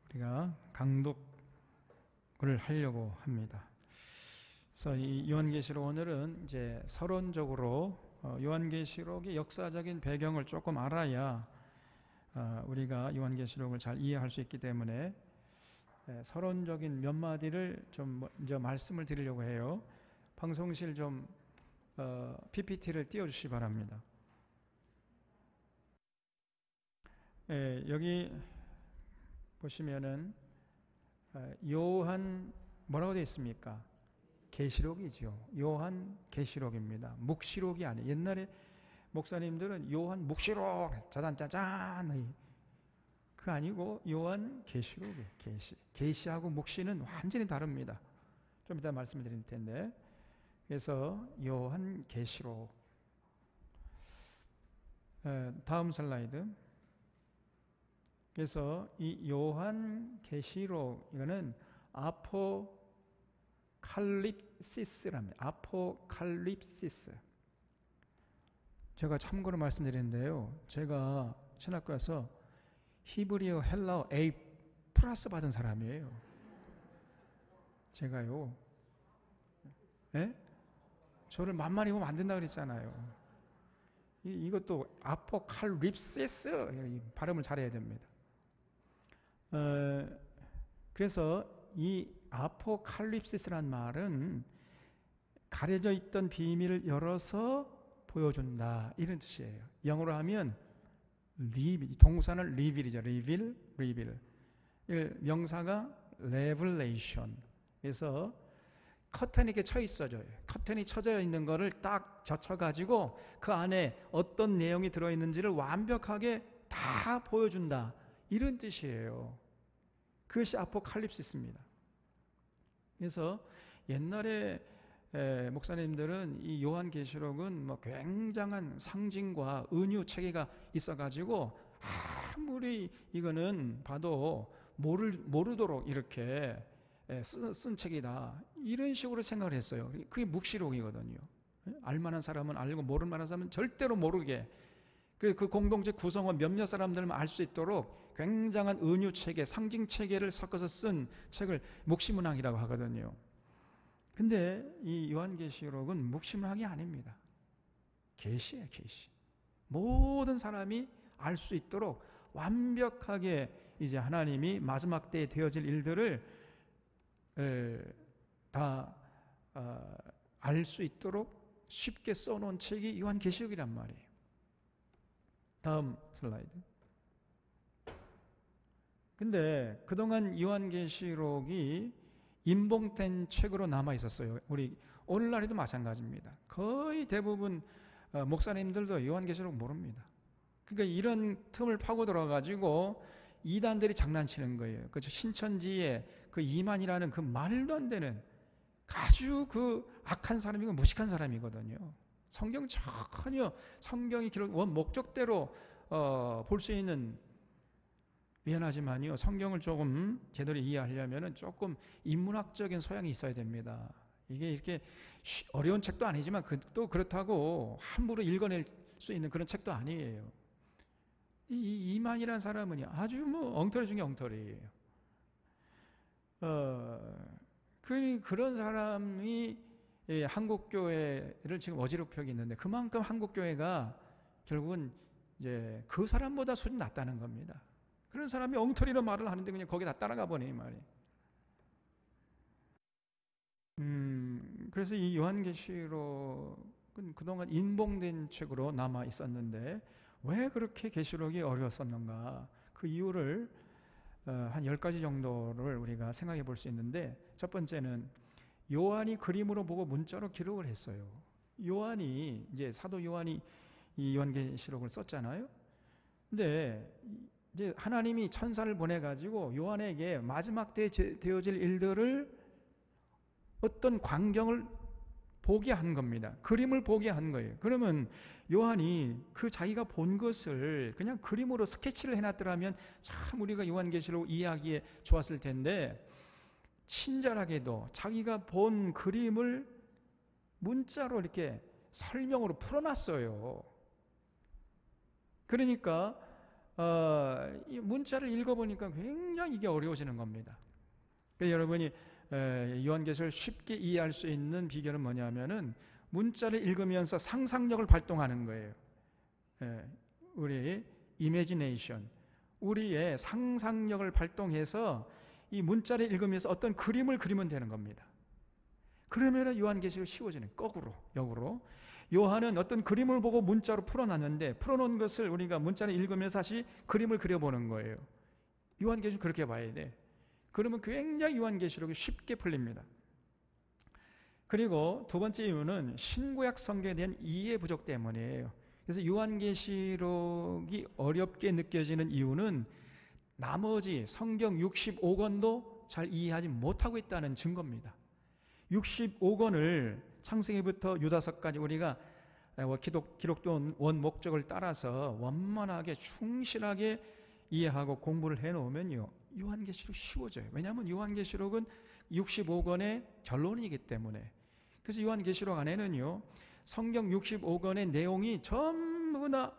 우리가 강독을 하려고 합니다. 그래서 이 요한계시록 오늘은 이제 서론적으로 요한계시록의 역사적인 배경을 조금 알아야 우리가 요한계시록을 잘 이해할 수 있기 때문에 서론적인 몇 마디를 좀 먼저 말씀을 드리려고 해요. 방송실 좀 PPT를 띄워주시기 바랍니다. 여기 보시면은 요한 뭐라고 되어 있습니까? 계시록이죠. 요한 계시록입니다. 묵시록이 아니에요. 옛날에 목사님들은 요한 묵시록 짜잔짜잔 그 아니고 요한 계시록이에요. 계시하고 묵시는 완전히 다릅니다. 좀 이따 말씀드릴 텐데, 그래서 요한 계시록. 다음 슬라이드. 그래서 이 요한 계시록 이거는 아포칼립시스랍니다. 아포칼립시스. 제가 참고로 말씀드리는데요, 제가 신학교 가서 히브리어, 헬라어 A+ 받은 사람이에요. 제가요. 예? 저를 만만히 보면 안 된다 그랬잖아요. 이것도 아포칼립시스 발음을 잘해야 됩니다. 그래서 이 아포칼립시스란 말은 가려져 있던 비밀을 열어서 보여준다, 이런 뜻이에요. 영어로 하면 동사는 reveal이죠. reveal. 명사가 revelation. 그래서 커튼이 이렇게 쳐 있어져요. 커튼이 쳐져 있는 거를 딱 젖혀가지고 그 안에 어떤 내용이 들어있는지를 완벽하게 다 보여준다, 이런 뜻이에요. 그것이 아포칼립시스입니다. 그래서 옛날에 목사님들은 이 요한계시록은 뭐 굉장한 상징과 은유 체계가 있어가지고 아무리 이거는 봐도 모르도록 이렇게 쓴 책이다, 이런 식으로 생각을 했어요. 그게 묵시록이거든요. 알만한 사람은 알고 모르는 만한 사람은 절대로 모르게, 그 공동체 구성원 몇몇 사람들만 알 수 있도록 굉장한 은유 체계, 상징 체계를 섞어서 쓴 책을 묵시문학이라고 하거든요. 근데 이 요한계시록은 묵시문학이 아닙니다. 계시예요, 계시. 모든 사람이 알 수 있도록 완벽하게 이제 하나님이 마지막 때에 되어질 일들을 다 알 수 있도록 쉽게 써놓은 책이 요한계시록이란 말이에요. 다음 슬라이드. 근데 그동안 요한계시록이 인봉된 책으로 남아 있었어요. 우리 오늘날에도 마찬가지입니다. 거의 대부분 목사님들도 요한계시록 모릅니다. 그러니까 이런 틈을 파고 들어가지고 이단들이 장난치는 거예요. 그 신천지의 그 이만이라는 그 말도 안 되는 아주 그 악한 사람이고 무식한 사람이거든요. 성경 전혀 성경이 기록 원 목적대로 볼 수 있는, 미안하지만요, 성경을 조금 제대로 이해하려면 조금 인문학적인 소양이 있어야 됩니다. 이게 이렇게 어려운 책도 아니지만 또 그렇다고 함부로 읽어낼 수 있는 그런 책도 아니에요. 이 이만이라는 사람은 아주 뭐 엉터리 중에 엉터리예요. 그런 사람이 한국교회를 지금 어지럽히고 있는데, 그만큼 한국교회가 결국은 이제 그 사람보다 수준이 낮다는 겁니다. 그런 사람이 엉터리로 말을 하는데 그냥 거기에 다 따라가 버리니 말이에요. 그래서 이 요한계시록은 그동안 인봉된 책으로 남아 있었는데 왜 그렇게 계시록이 어려웠었는가, 그 이유를 한 10가지 정도를 우리가 생각해 볼 수 있는데, 첫 번째는 요한이 그림으로 보고 문자로 기록을 했어요. 요한이 이제 사도 요한이 이 요한계시록을 썼잖아요. 근데 이제 하나님이 천사를 보내가지고 요한에게 마지막 때에 되어질 일들을 어떤 광경을 보게 한 겁니다. 그림을 보게 한 거예요. 그러면 요한이 그 자기가 본 것을 그냥 그림으로 스케치를 해놨더라면 참 우리가 요한계시록 이해하기에 좋았을 텐데, 친절하게도 자기가 본 그림을 문자로 이렇게 설명으로 풀어놨어요. 그러니까 이 문자를 읽어보니까 굉장히 이게 어려워지는 겁니다. 그러니까 여러분이 요한계시록을 쉽게 이해할 수 있는 비결은 뭐냐면은 문자를 읽으면서 상상력을 발동하는 거예요. 우리 이미지네이션, 우리의 상상력을 발동해서 이 문자를 읽으면서 어떤 그림을 그리면 되는 겁니다. 그러면 요한계시록이 쉬워지는, 거꾸로, 역으로. 요한은 어떤 그림을 보고 문자로 풀어놨는데, 풀어놓은 것을 우리가 문자를 읽으면서 다시 그림을 그려보는 거예요. 요한계시록 그렇게 봐야 돼. 그러면 굉장히 요한계시록이 쉽게 풀립니다. 그리고 두 번째 이유는 신구약 성경에 대한 이해 부족 때문이에요. 그래서 요한계시록이 어렵게 느껴지는 이유는 나머지 성경 65권도 잘 이해하지 못하고 있다는 증거입니다. 65권을 창세기부터 유다서까지 우리가 기록된 원 목적을 따라서 원만하게 충실하게 이해하고 공부를 해놓으면요, 요한계시록 쉬워져요. 왜냐하면 요한계시록은 65권의 결론이기 때문에. 그래서 요한계시록 안에는요, 성경 65권의 내용이 전부 다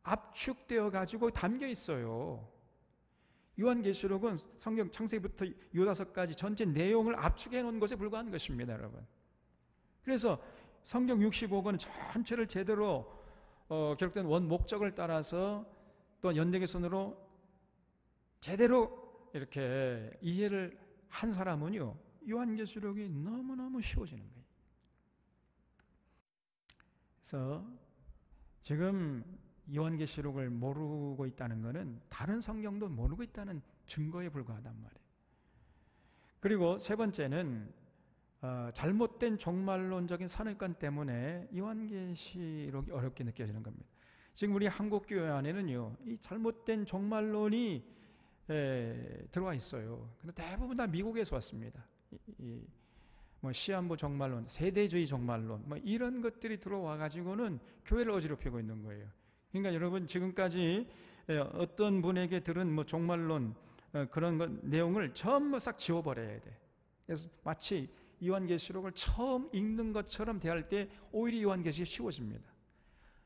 압축되어 가지고 담겨 있어요. 요한계시록은 성경 창세기부터 유다서까지 전체 내용을 압축해 놓은 것에 불과한 것입니다, 여러분. 그래서 성경 65권 전체를 제대로 기록된 원 목적을 따라서 또 연대개선으로 제대로 이렇게 이해를 한 사람은요, 요한계시록이 너무너무 쉬워지는 거예요. 그래서 지금 요한계시록을 모르고 있다는 것은 다른 성경도 모르고 있다는 증거에 불과하단 말이에요. 그리고 세 번째는 잘못된 종말론적인 선입관 때문에 요한계시록이 어렵게 느껴지는 겁니다. 지금 우리 한국교회 안에는요, 이 잘못된 종말론이 들어와 있어요. 근데 대부분 다 미국에서 왔습니다. 뭐 시한부 종말론, 세대주의 종말론, 뭐 이런 것들이 들어와 가지고는 교회를 어지럽히고 있는 거예요. 그러니까 여러분, 지금까지 어떤 분에게 들은 뭐 종말론 그런 내용을 전부 싹 지워버려야 돼. 그래서 마치 요한계시록을 처음 읽는 것처럼 대할 때 오히려 요한계시록이 쉬워집니다.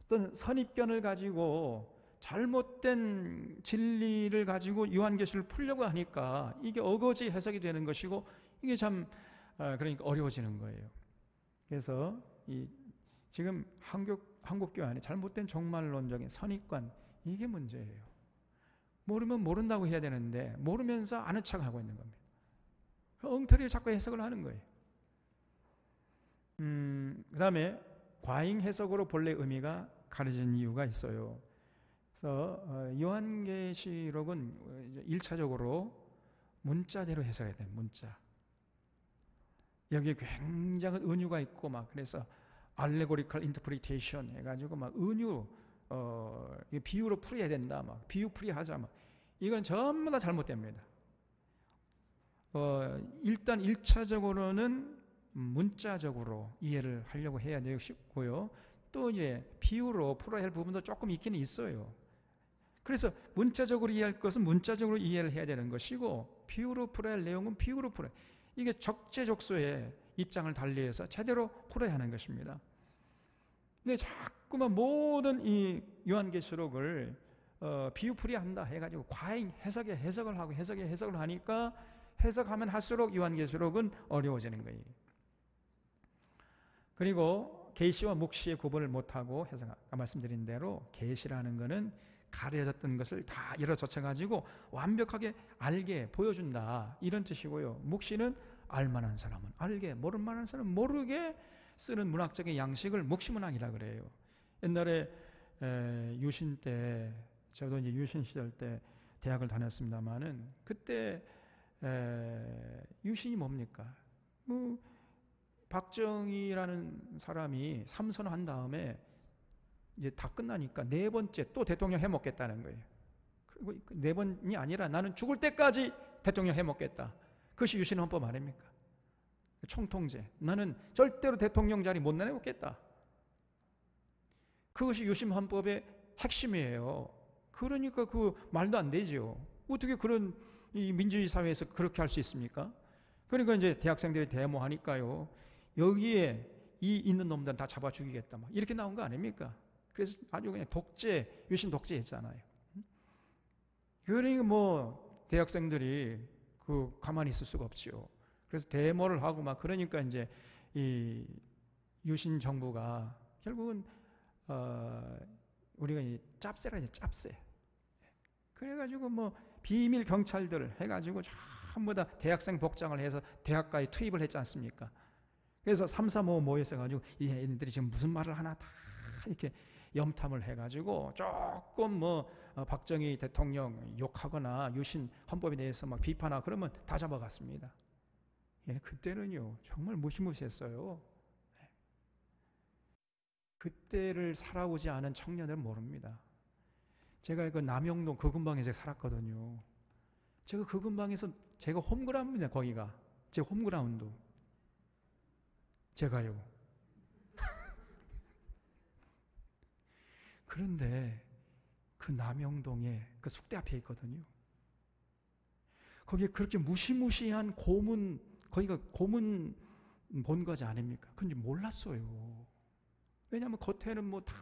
어떤 선입견을 가지고 잘못된 진리를 가지고 요한계시록을 풀려고 하니까 이게 어거지 해석이 되는 것이고, 이게 참 그러니까 어려워지는 거예요. 그래서 지금 한국교회 안에 잘못된 종말론적인 선입관, 이게 문제예요. 모르면 모른다고 해야 되는데 모르면서 아는 척하고 있는 겁니다. 엉터리를 자꾸 해석을 하는 거예요. 그 다음에 과잉 해석으로 본래 의미가 가려진 이유가 있어요. 그래서 요한계시록은 1차적으로 문자대로 해석해야 돼요. 문자. 여기에 굉장한 은유가 있고 막, 그래서 알레고리컬 인터프리테이션 해가지고 막 은유 비유로 풀어야 된다, 막 비유풀이 하자, 막 이건 전부 다 잘못됩니다. 일단 1차적으로는 문자적으로 이해를 하려고 해야 되고요. 또 이제 비유로 풀어야 할 부분도 조금 있기는 있어요. 그래서 문자적으로 이해할 것은 문자적으로 이해를 해야 되는 것이고, 비유로 풀어야 할 내용은 비유로 풀어야, 이게 적재적소의 입장을 달리해서 제대로 풀어야 하는 것입니다. 근데 자꾸만 모든 이 요한계시록을 비유풀이 한다 해가지고 과잉 해석을 하고 해석을 하니까, 해석하면 할수록 요한계시록은 어려워지는 거예요. 그리고 계시와 묵시의 구분을 못하고 해석, 아까 말씀드린 대로 계시라는 것은 가려졌던 것을 다 열어젖혀가지고 완벽하게 알게 보여준다, 이런 뜻이고요. 묵시는 알만한 사람은 알게, 모를만한 사람은 모르게 쓰는 문학적인 양식을 묵시문학이라 그래요. 옛날에 유신 때, 저도 이제 유신 시절 때 대학을 다녔습니다만은, 그때 유신이 뭡니까? 박정희라는 사람이 삼선한 다음에 이제 다 끝나니까 네 번째 또 대통령 해먹겠다는 거예요. 그리고 네 번이 아니라 나는 죽을 때까지 대통령 해먹겠다. 그것이 유신헌법 아닙니까? 총통제. 나는 절대로 대통령 자리 못 내놓겠다. 그것이 유신헌법의 핵심이에요. 그러니까 그 말도 안 되죠. 어떻게 그런 이 민주주의 사회에서 그렇게 할 수 있습니까? 그러니까 이제 대학생들이 데모하니까요, 여기에 이 있는 놈들은 다 잡아 죽이겠다, 막 이렇게 나온 거 아닙니까? 그래서 아주 그냥 독재, 유신 독재 했잖아요. 그러니까 뭐 대학생들이 그 가만히 있을 수가 없지요. 그래서 데모를 하고 막 그러니까 이제 이 유신 정부가 결국은 우리가 이 짭새라죠, 짭새. 그래가지고 뭐 비밀 경찰들 해가지고 전부 다 대학생 복장을 해서 대학가에 투입을 했지 않습니까? 그래서 3, 4, 5 모여서가지고 이 애들이 지금 무슨 말을 하나 다 이렇게 염탐을 해가지고 조금 뭐 박정희 대통령 욕하거나 유신 헌법에 대해서 막 비판하고 그러면 다 잡아갔습니다. 그때는요 정말 무시무시했어요. 그때를 살아오지 않은 청년들은 모릅니다. 제가 그 남영동 그 근방에서 살았거든요. 제가 그 근방에서 제가 홈그라운드입니다. 거기가 제 홈그라운드. 제가요. 그런데 그 남영동에 그 숙대 앞에 있거든요. 거기에 그렇게 무시무시한 고문, 거기가 고문 본거지 아닙니까? 그런지 몰랐어요. 왜냐하면 겉에는 뭐 다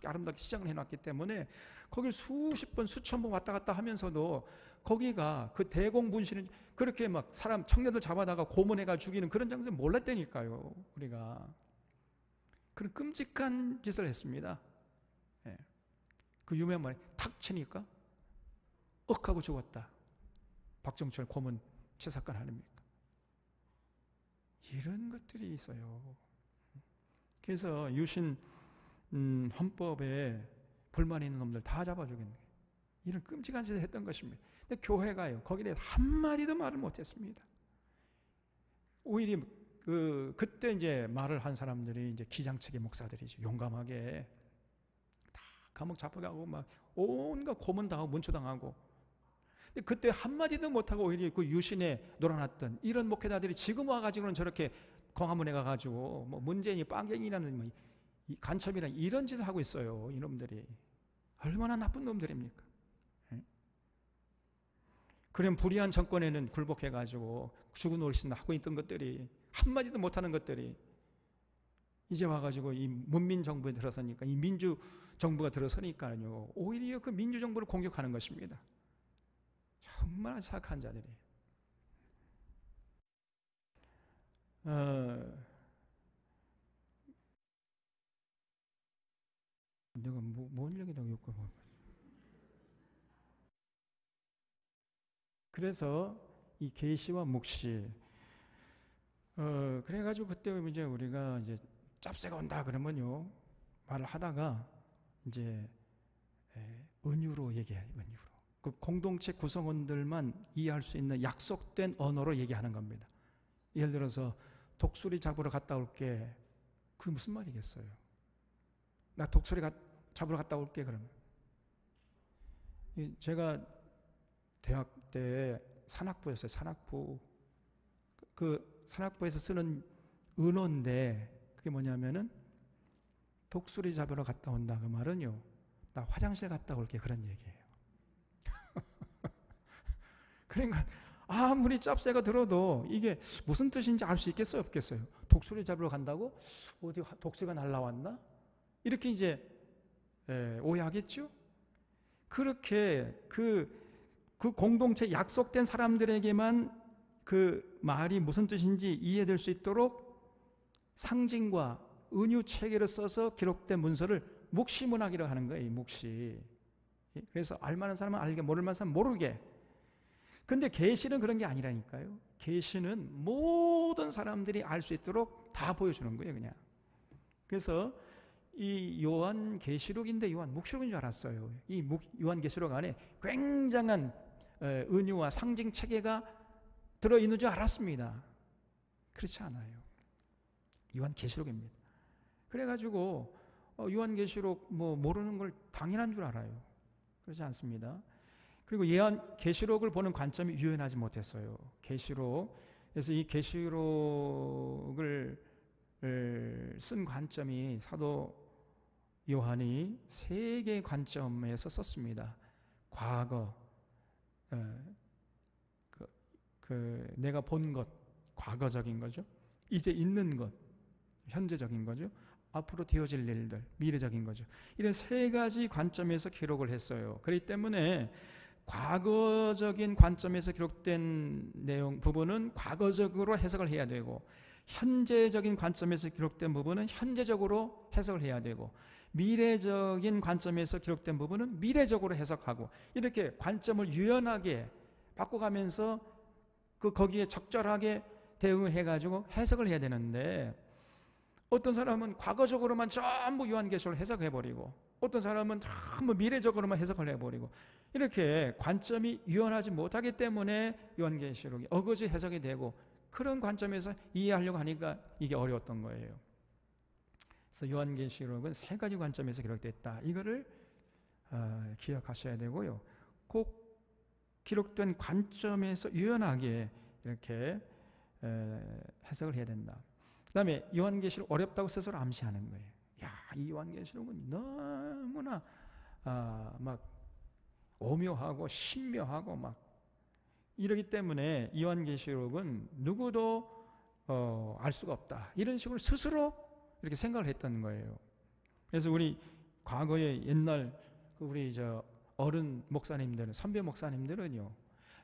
아름답게 시장을 해놨기 때문에 거길 수십 번, 수천 번 왔다 갔다 하면서도 거기가 그 대공분실은 그렇게 막 사람, 청년들 잡아다가 고문해가 죽이는 그런 장소를 몰랐다니까요. 우리가. 그런 끔찍한 짓을 했습니다. 예. 그 유명한 말이 탁 치니까 억하고 죽었다. 박정철 고문 치사건 아닙니까? 이런 것들이 있어요. 그래서 유신 헌법에 불만 있는 놈들 다 잡아 죽였네. 이런 끔찍한 짓을 했던 것입니다. 근데 교회가요 거기에 대해 한마디도 말을 못했습니다. 오히려 그때 이제 말을 한 사람들이 이제 기장책의 목사들이죠. 용감하게 다 감옥 잡혀가고 막 온갖 고문 당하고 문초 당하고. 근데 그때 한마디도 못하고 오히려 그 유신에 놀아났던 이런 목회자들이 지금 와가지고는 저렇게 광화문에 가가지고 뭐 문재인이 빵갱이라는 뭐 간첩이라는 이런 짓을 하고 있어요. 이놈들이 얼마나 나쁜 놈들입니까? 그럼 불의한 정권에는 굴복해가지고 죽은 어르신 하고 있던 것들이 한마디도 못하는 것들이 이제 와가지고 이 문민정부에 들어서니까 이 민주정부가 들어서니까요 오히려 그 민주정부를 공격하는 것입니다. 정말 사악한 자들이에요. 내가 뭔 얘기다 욕과 그래서 이 계시와 묵시 그래가지고 그때 이제 우리가 이제 짭새가 온다 그러면요 말을 하다가 이제 은유로 얘기해요. 은유로 그 공동체 구성원들만 이해할 수 있는 약속된 언어로 얘기하는 겁니다. 예를 들어서 독수리 잡으러 갔다 올게. 그게 무슨 말이겠어요? 나 독수리 잡으러 갔다 올게 그러면. 제가 대학 때 산악부였어요. 산악부. 그 산악부에서 쓰는 은어인데 그게 뭐냐면은 독수리 잡으러 갔다 온다 그 말은요. 나 화장실 갔다 올게 그런 얘기예요. 그러니까 아무리 짭새가 들어도 이게 무슨 뜻인지 알 수 있겠어요? 없겠어요? 독수리 잡으러 간다고? 어디 독수리가 날라왔나? 이렇게 이제 오해하겠죠? 그렇게 그 공동체 약속된 사람들에게만 그 말이 무슨 뜻인지 이해될 수 있도록 상징과 은유 체계를 써서 기록된 문서를 묵시문학이라고 하는 거예요. 묵시. 그래서 알만한 사람은 알게, 모를만한 사람은 모르게. 근데 계시는 그런 게 아니라니까요. 계시는 모든 사람들이 알 수 있도록 다 보여주는 거예요, 그냥. 그래서 이 요한 계시록인데 요한 묵시록인 줄 알았어요. 이 요한 계시록 안에 굉장한 은유와 상징 체계가 들어 있는 줄 알았습니다. 그렇지 않아요. 요한 계시록입니다. 그래가지고 요한 계시록 뭐 모르는 걸 당연한 줄 알아요. 그렇지 않습니다. 그리고 요한 계시록을 보는 관점이 유연하지 못했어요. 계시록. 그래서 이 계시록을 쓴 관점이 사도 요한이 세 개의 관점에서 썼습니다. 과거, 내가 본 것, 과거적인 거죠. 이제 있는 것, 현재적인 거죠. 앞으로 되어질 일들, 미래적인 거죠. 이런 세 가지 관점에서 기록을 했어요. 그렇기 때문에 과거적인 관점에서 기록된 내용 부분은 과거적으로 해석을 해야 되고, 현재적인 관점에서 기록된 부분은 현재적으로 해석을 해야 되고, 미래적인 관점에서 기록된 부분은 미래적으로 해석하고, 이렇게 관점을 유연하게 바꿔가면서 거기에 적절하게 대응을 해가지고 해석을 해야 되는데, 어떤 사람은 과거적으로만 전부 요한계시록을 해석해버리고, 어떤 사람은 전부 미래적으로만 해석을 해버리고, 이렇게 관점이 유연하지 못하기 때문에 요한계시록이 어거지 해석이 되고, 그런 관점에서 이해하려고 하니까 이게 어려웠던 거예요. 그래서 요한계시록은 세 가지 관점에서 기록됐다. 이거를 기억하셔야 되고요. 꼭 기록된 관점에서 유연하게 이렇게 해석을 해야 된다. 그 다음에 요한계시록 어렵다고 스스로 암시하는 거예요. 야, 이 요한계시록은 너무나 막 오묘하고 신묘하고 막 이러기 때문에 요한계시록은 누구도 알 수가 없다. 이런 식으로 스스로 이렇게 생각을 했던 거예요. 그래서 우리 과거에 옛날 우리 어른 목사님들은, 선배 목사님들은요,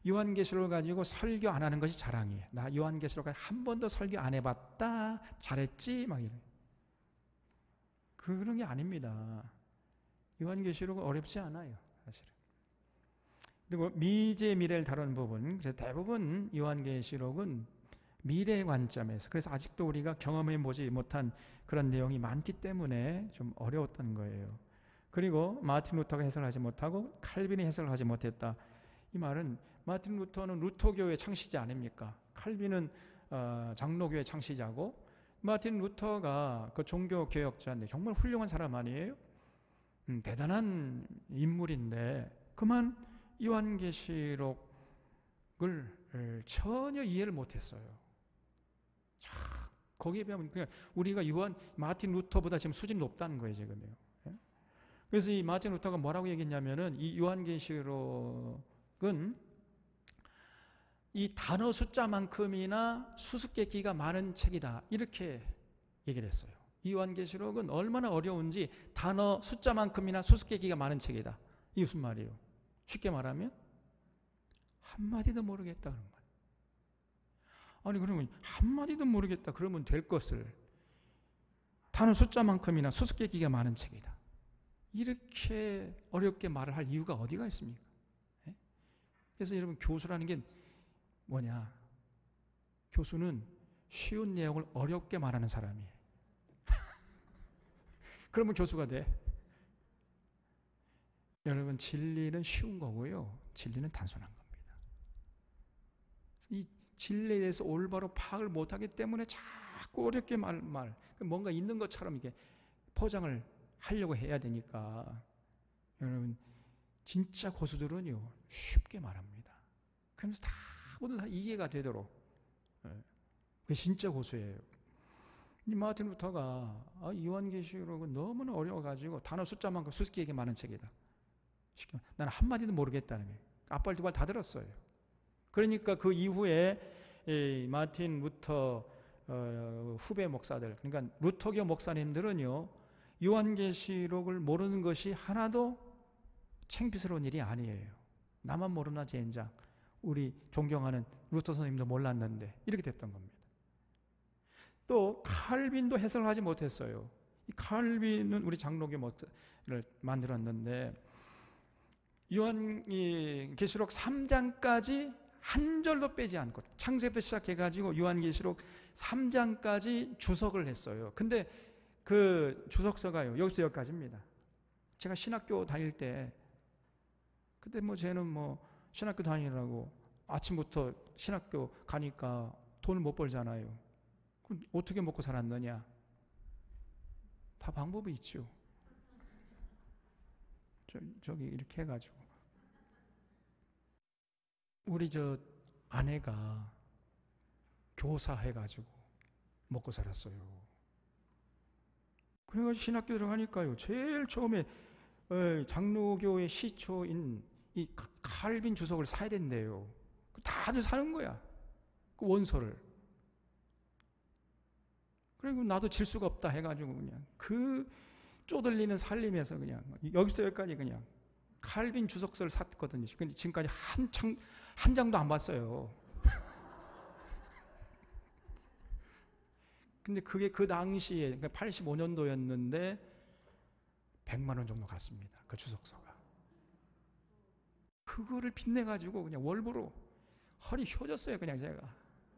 요한계시록을 가지고 설교 안 하는 것이 자랑이에요. 나 요한계시록 한 번도 설교 안 해봤다, 잘했지, 막 이런. 그런 게 아닙니다. 요한계시록은 어렵지 않아요, 사실은. 그리고 미제 미래를 다루는 부분, 그래서 대부분 요한계시록은 미래 관점에서, 그래서 아직도 우리가 경험해 보지 못한 그런 내용이 많기 때문에 좀 어려웠던 거예요. 그리고 마틴 루터가 해석을 하지 못하고 칼빈이 해석을 하지 못했다. 이 말은 마틴 루터는 루터교의 창시자 아닙니까? 칼빈은 장로교의 창시자고, 마틴 루터가 그 종교 개혁자인데 정말 훌륭한 사람 아니에요? 대단한 인물인데 그만 요한계시록을 전혀 이해를 못했어요. 거기에 비하면 그냥 우리가 마틴 루터보다 지금 수준이 높다는 거예요, 지금요. 그래서 이 마틴 루터가 뭐라고 얘기했냐면은, 이 요한계시록은 이 단어 숫자만큼이나 수수께끼가 많은 책이다, 이렇게 얘기를 했어요. 이 요한계시록은 얼마나 어려운지 단어 숫자만큼이나 수수께끼가 많은 책이다. 이게 무슨 말이에요? 쉽게 말하면 한마디도 모르겠다 그런 거예요. 아니 그러면 한마디도 모르겠다 그러면 될 것을 단어 숫자만큼이나 수수께끼가 많은 책이다, 이렇게 어렵게 말을 할 이유가 어디가 있습니까? 그래서 여러분, 교수라는 게 뭐냐? 교수는 쉬운 내용을 어렵게 말하는 사람이에요. 그러면 교수가 돼. 여러분, 진리는 쉬운 거고요, 진리는 단순한 겁니다. 이 진리에 대해서 올바로 파악을 못하기 때문에 자꾸 어렵게 뭔가 있는 것처럼 이게 포장을 하려고 해야 되니까, 여러분 진짜 고수들은요 쉽게 말합니다. 그러면서 다 모든 사람이 이해가 되도록. 그게 진짜 고수예요. 이 마틴 루터가 요한계시록은 너무나 어려워가지고 단어 숫자만큼 수수께끼가 많은 책이다, 나는 한마디도 모르겠다는 거예요. 앞발 두 발 다 들었어요. 그러니까 그 이후에 마틴 루터 후배 목사들, 그러니까 루터교 목사님들은요, 요한계시록을 모르는 것이 하나도 창피스러운 일이 아니에요. 나만 모르나 젠장, 우리 존경하는 루터 선생님도 몰랐는데, 이렇게 됐던 겁니다. 또 칼빈도 해석을 하지 못했어요. 이 칼빈은 우리 장로교 목사를 만들었는데, 요한계시록 3장까지 한 절도 빼지 않고, 창세부터 시작해가지고 요한계시록 3장까지 주석을 했어요. 근데 그 주석서가요, 여기서 여기까지입니다. 제가 신학교 다닐 때, 그때 쟤는 신학교 다니라고 아침부터 신학교 가니까 돈을 못 벌잖아요. 그럼 어떻게 먹고 살았느냐? 다 방법이 있죠. 저기 이렇게 해가지고, 우리 아내가 교사 해가지고 먹고 살았어요. 그래가지고 신학교 들어가니까요, 제일 처음에 장로교의 시초인 이 칼빈 주석을 사야 된대요. 다들 사는 거야, 그 원서를. 그리고 나도 질 수가 없다 해가지고 그냥 그 쪼들리는 살림에서 그냥 여기서 여기까지 그냥 칼빈 주석서를 샀거든요. 근데 지금까지 한 장도 안 봤어요. 근데 그게 그 당시에, 그러니까 85년도였는데 100만 원 정도 갔습니다. 그 주석서가. 그거를 빚내가지고 그냥 월부로 허리 휘어졌어요. 그냥 제가.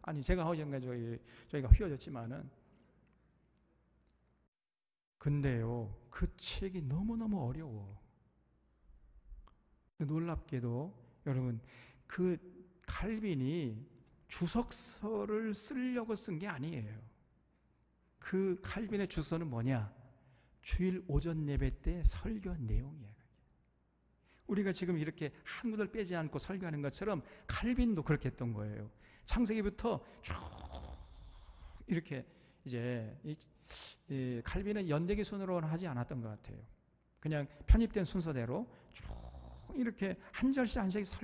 아니, 제가 허전가 저희가 휘어졌지만은. 근데요, 그 책이 너무너무 어려워. 놀랍게도 여러분, 그 칼빈이 주석서를 쓰려고 쓴 게 아니에요. 그 칼빈의 주석서는 뭐냐? 주일 오전 예배 때 설교한 내용이에요. 우리가 지금 이렇게 한 구절 빼지 않고 설교하는 것처럼 칼빈도 그렇게 했던 거예요. 창세기부터 쭉 이렇게 이제 이 칼빈은 연대기 순으로는 하지 않았던 것 같아요. 그냥 편입된 순서대로 쭉 이렇게 한 절씩 한 절씩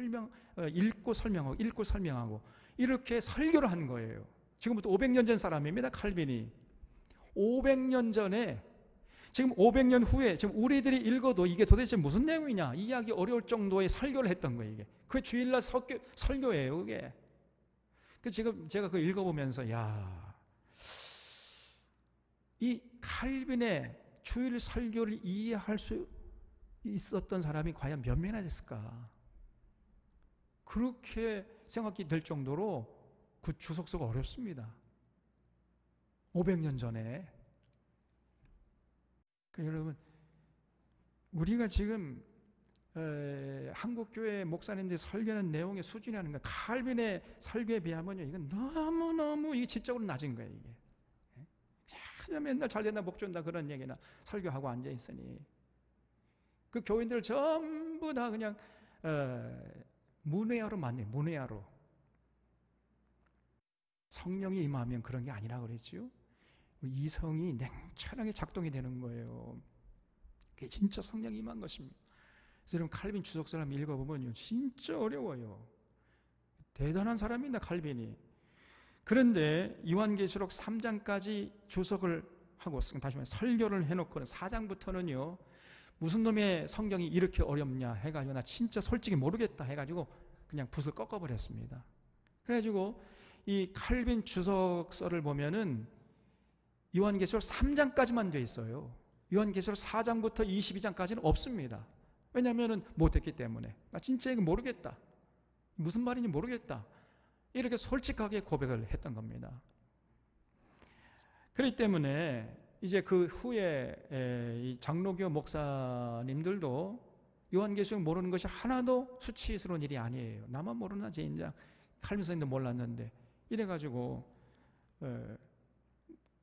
읽고 설명하고 이렇게 설교를 한 거예요. 지금부터 500년 전 사람입니다. 칼빈이 500년 전에, 지금 500년 후에 지금 우리들이 읽어도 이게 도대체 무슨 내용이냐 이해하기 어려울 정도의 설교를 했던 거예요. 이게 그 주일날 설교예요. 그게. 지금 제가 그거 읽어보면서 이 칼빈의 주일 설교를 이해할 수 있었던 사람이 과연 몇 명이나 됐을까? 그렇게 생각이 될 정도로 그 주석서가 어렵습니다. 500년 전에. 그러니까 여러분, 우리가 지금 한국교회 목사님들이 설교하는 내용의 수준이라는 거, 칼빈의 설교에 비하면요, 이건 너무너무 이게 지적으로 낮은 거예요. 이게 그냥 맨날 잘 된다 목 좋다 그런 얘기나 설교하고 앉아 있으니 그 교인들 전부 다 그냥 문외아로 만든 문외아로. 성령이 임하면 그런 게 아니라 그랬지요. 이성이 냉철하게 작동이 되는 거예요. 그게 진짜 성령이 임한 것입니다. 그래서 여러분, 칼빈 주석서를 한번 읽어보면요, 진짜 어려워요. 대단한 사람입니다, 칼빈이. 그런데 요한계시록 3장까지 주석을 하고, 다시 말해 설교를 해놓고는 4장부터는요 무슨 놈의 성경이 이렇게 어렵냐 해가지고 나 진짜 솔직히 모르겠다 해가지고 그냥 붓을 꺾어버렸습니다. 그래가지고 이 칼빈 주석서를 보면은 요한계시록 3장까지만 돼 있어요. 요한계시록 4장부터 22장까지는 없습니다. 왜냐하면 못했기 때문에. 나 진짜 이거 모르겠다, 무슨 말인지 모르겠다, 이렇게 솔직하게 고백을 했던 겁니다. 그렇기 때문에 이제 그 후에 이 장로교 목사님들도 요한계시록 모르는 것이 하나도 수치스러운 일이 아니에요. 나만 모르나 제인장, 칼빈 선생님도 몰랐는데, 이래가지고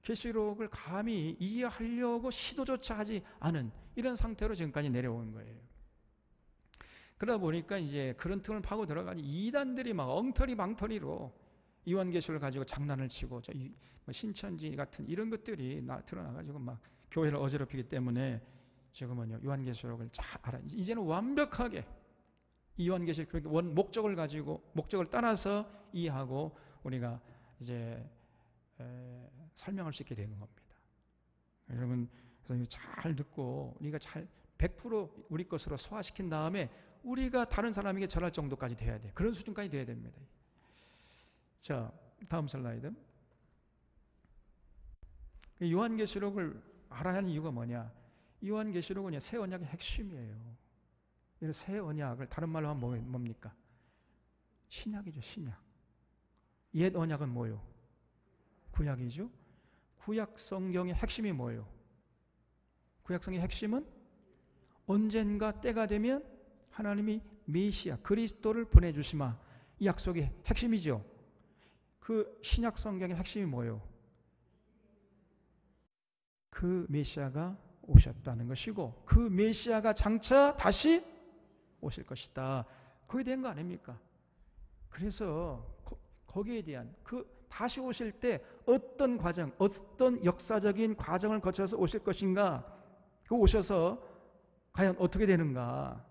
계시록을 감히 이해하려고 시도조차 하지 않은 이런 상태로 지금까지 내려온 거예요. 그러다 보니까 이제 그런 틈을 파고 들어가니 이단들이 막 엉터리 망터리로 요한계시록을 가지고 장난을 치고 신천지 같은 이런 것들이 드러나가지고 막 교회를 어지럽히기 때문에 지금은요 요한계시록을 잘 알아. 이제는 완벽하게 이 요한계시록 원 목적을 가지고 목적을 따라서 이해하고 우리가 이제 설명할 수 있게 되는 겁니다. 여러분, 그래서 잘 듣고 우리가 잘 100% 우리 것으로 소화시킨 다음에 우리가 다른 사람에게 전할 정도까지 돼야 돼. 그런 수준까지 돼야 됩니다. 자, 다음 슬라이드. 요한계시록을 알아야 하는 이유가 뭐냐? 요한계시록은 새 언약의 핵심이에요. 새 언약을 다른 말로 하면 뭡니까? 신약이죠, 신약. 옛 언약은 뭐요? 구약이죠. 구약 성경의 핵심이 뭐예요? 구약 성경의 핵심은 언젠가 때가 되면 하나님이 메시아 그리스도를 보내주시마, 이 약속의 핵심이죠. 그 신약 성경의 핵심이 뭐예요? 그 메시아가 오셨다는 것이고 그 메시아가 장차 다시 오실 것이다. 그게 된 거 아닙니까? 그래서 거기에 대한 그 다시 오실 때 어떤 과정, 어떤 역사적인 과정을 거쳐서 오실 것인가, 그 오셔서 과연 어떻게 되는가,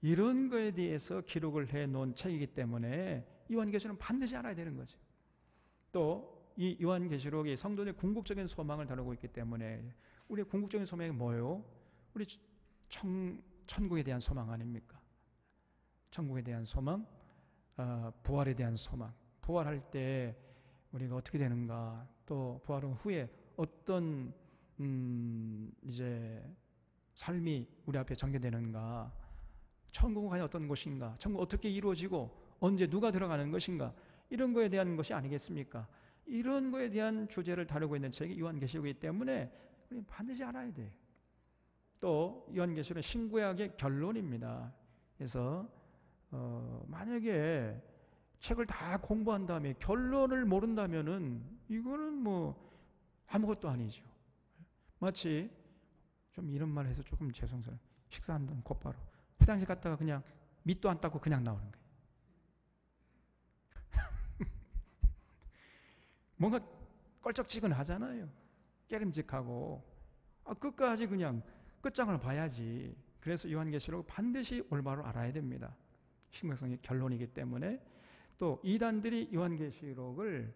이런 거에 대해서 기록을 해놓은 책이기 때문에 요한계시록은 반드시 알아야 되는 거죠. 또 이 요한계시록이 성도의 궁극적인 소망을 다루고 있기 때문에 우리의 궁극적인 소망이 뭐예요? 우리 천국에 대한 소망 아닙니까? 천국에 대한 소망, 부활에 대한 소망. 부활할 때 우리가 어떻게 되는가, 또 부활 후에 어떤 이제 삶이 우리 앞에 전개되는가, 천국은 과연 어떤 곳인가, 천국 어떻게 이루어지고 언제 누가 들어가는 것인가, 이런 거에 대한 것이 아니겠습니까? 이런 거에 대한 주제를 다루고 있는 책이 요한계시록이기 때문에 우리 반드시 알아야 돼요. 또 요한계시록은 신구약의 결론입니다. 그래서 만약에 책을 다 공부한 다음에 결론을 모른다면은 이거는 뭐 아무것도 아니죠. 마치 좀 이런 말 해서 조금 죄송스러워요. 식사한 다음 곧바로 화장실 갔다가 그냥 밑도 안 닦고 그냥 나오는 거예요. 뭔가 껄쩍지근하잖아요. 깨름직하고 끝까지 그냥 끝장을 봐야지. 그래서 요한계시록 반드시 올바로 알아야 됩니다. 신구약성의 결론이기 때문에. 또 이단들이 요한계시록을